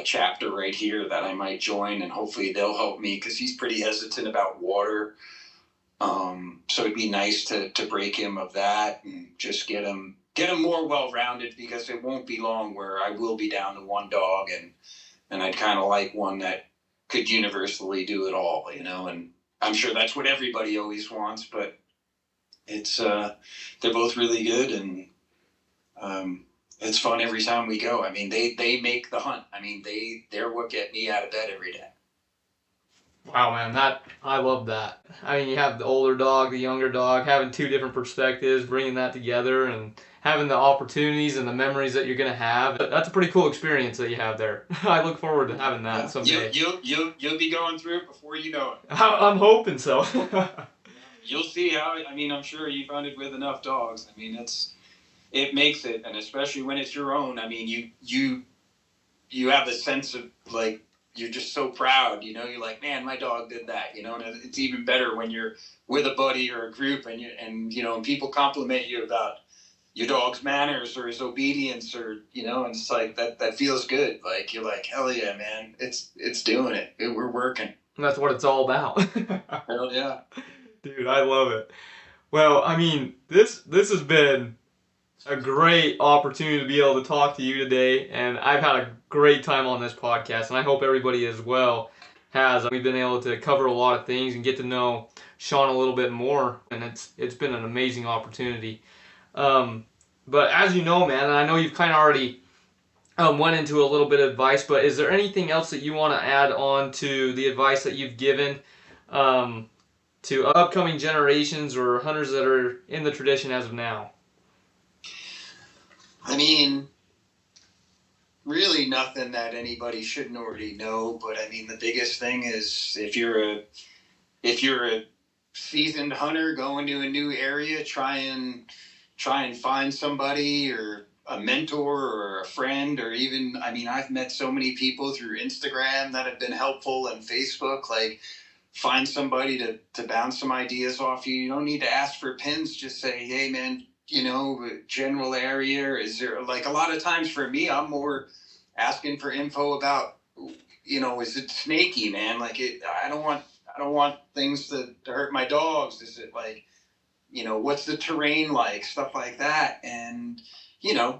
B: chapter right here that I might join, and hopefully they'll help me because he's pretty hesitant about water. So it'd be nice to break him of that and just get him more well-rounded, because it won't be long where I will be down to one dog, and I'd kind of like one that could universally do it all, and I'm sure that's what everybody always wants, but it's, they're both really good, and, it's fun every time we go. I mean, they make the hunt. I mean, they're what get me out of bed every day.
A: Wow, man, I love that. I mean, you have the older dog, the younger dog, having two different perspectives, bringing that together, and having the opportunities and the memories that you're gonna have. That's a pretty cool experience that you have there. I look forward to having that someday.
B: You'll be going through it before you know it.
A: I'm hoping so.
B: You'll see how. I mean, I'm sure you've hunted with enough dogs. I mean, it makes it, and especially when it's your own. I mean, you have a sense of like, you're just so proud, you're like, man, my dog did that, and it's even better when you're with a buddy or a group and people compliment you about your dog's manners or his obedience, or, and it's like that feels good. Like, you're like, hell yeah, man, it's doing it. We're working.
A: And that's what it's all about.
B: Hell yeah.
A: Dude, I love it. Well, I mean, this has been a great opportunity to be able to talk to you today, and I've had a great time on this podcast, and I hope everybody as well has. We've been able to cover a lot of things and get to know Shawn a little bit more, and it's been an amazing opportunity. But as you know, man, and I know you've kind of already went into a little bit of advice, but is there anything else that you want to add on to the advice that you've given to upcoming generations or hunters that are in the tradition as of now?
B: I mean, really nothing that anybody shouldn't already know, but I mean, the biggest thing is if you're a seasoned hunter going to a new area, try and find somebody or a mentor or a friend, or even, I mean, I've met so many people through Instagram that have been helpful, and Facebook, like, find somebody to bounce some ideas off you. You don't need to ask for pins. Just say, hey, man, general area. Is there, like, a lot of times for me, I'm more asking for info about, is it snaky, man? Like, I don't want things to hurt my dogs. Is it like, what's the terrain like? Stuff like that. And,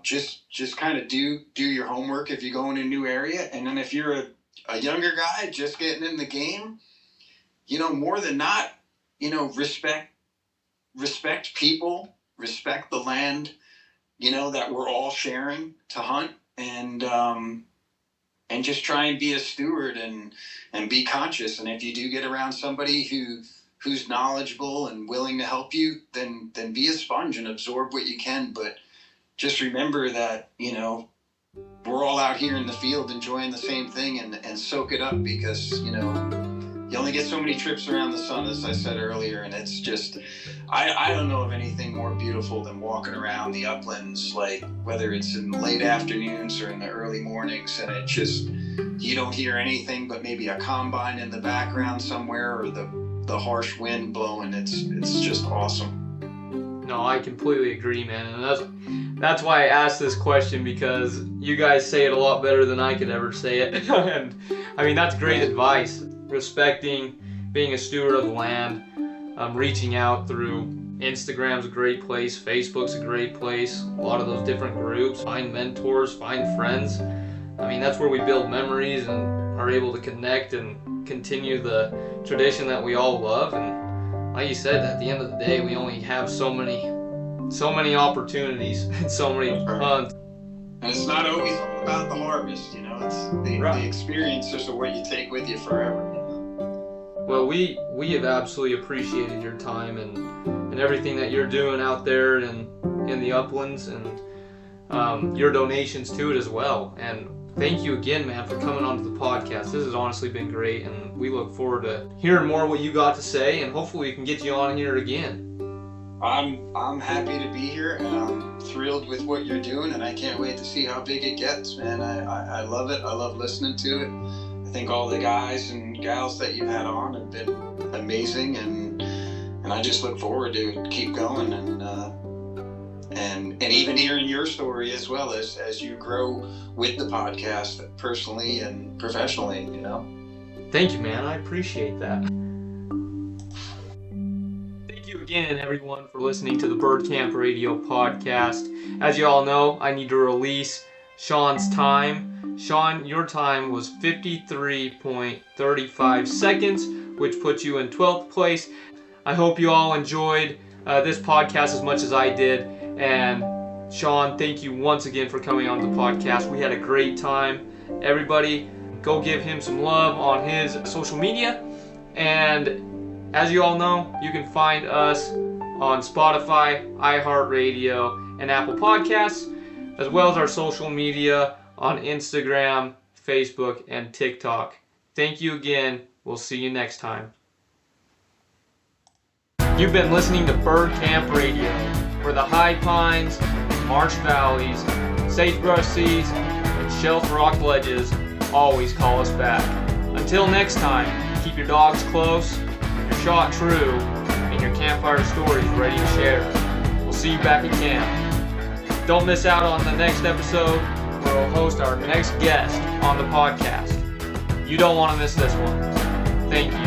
B: just kind of do your homework if you go in a new area. And then if you're a younger guy just getting in the game, more than not, respect people, respect the land, that we're all sharing to hunt, and just try and be a steward and be conscious. And if you do get around somebody who's knowledgeable and willing to help you, then be a sponge and absorb what you can. But just remember that, we're all out here in the field enjoying the same thing, and soak it up, because, you only get so many trips around the sun, as I said earlier, and it's just, I don't know of anything more beautiful than walking around the uplands, like whether it's in the late afternoons or in the early mornings, and it just, you don't hear anything but maybe a combine in the background somewhere, or the harsh wind blowing. It's just awesome.
A: No, I completely agree, man, and that's why I asked this question, because you guys say it a lot better than I could ever say it. And I mean, that's great advice. Respecting, being a steward of the land, reaching out through Instagram's a great place, Facebook's a great place, a lot of those different groups, find mentors, find friends. I mean, that's where we build memories and are able to connect and continue the tradition that we all love. And like you said, at the end of the day, we only have so many opportunities and so many hunts.
B: And it's not always all about the harvest, it's the experiences are what you take with you forever.
A: Well, we have absolutely appreciated your time and everything that you're doing out there in the uplands, and your donations to it as well. And thank you again, man, for coming onto the podcast. This has honestly been great, and we look forward to hearing more what you got to say, and hopefully we can get you on here again.
B: I'm happy to be here, and I'm thrilled with what you're doing, and I can't wait to see how big it gets, man. I love it. I love listening to it. I think all the guys and gals that you've had on have been amazing, and I just look forward to keep going and even hearing your story as well as you grow with the podcast personally and professionally, you know.
A: Thank you, man. I appreciate that. Thank you again, everyone, for listening to the Bird Camp Radio podcast. As you all know, I need to release Shawn's time. Shawn, your time was 53.35 seconds, which puts you in 12th place. I hope you all enjoyed this podcast as much as I did. And Shawn, thank you once again for coming on the podcast. We had a great time. Everybody, go give him some love on his social media. And as you all know, you can find us on Spotify, iHeartRadio, and Apple Podcasts, as well as our social media on Instagram, Facebook, and TikTok. Thank you again. We'll see you next time. You've been listening to Bird Camp Radio, where the high pines, marsh valleys, sagebrush seas, and shelf rock ledges always call us back. Until next time, keep your dogs close, your shot true, and your campfire stories ready to share. We'll see you back at camp. Don't miss out on the next episode, where we'll host our next guest on the podcast. You don't want to miss this one. Thank you.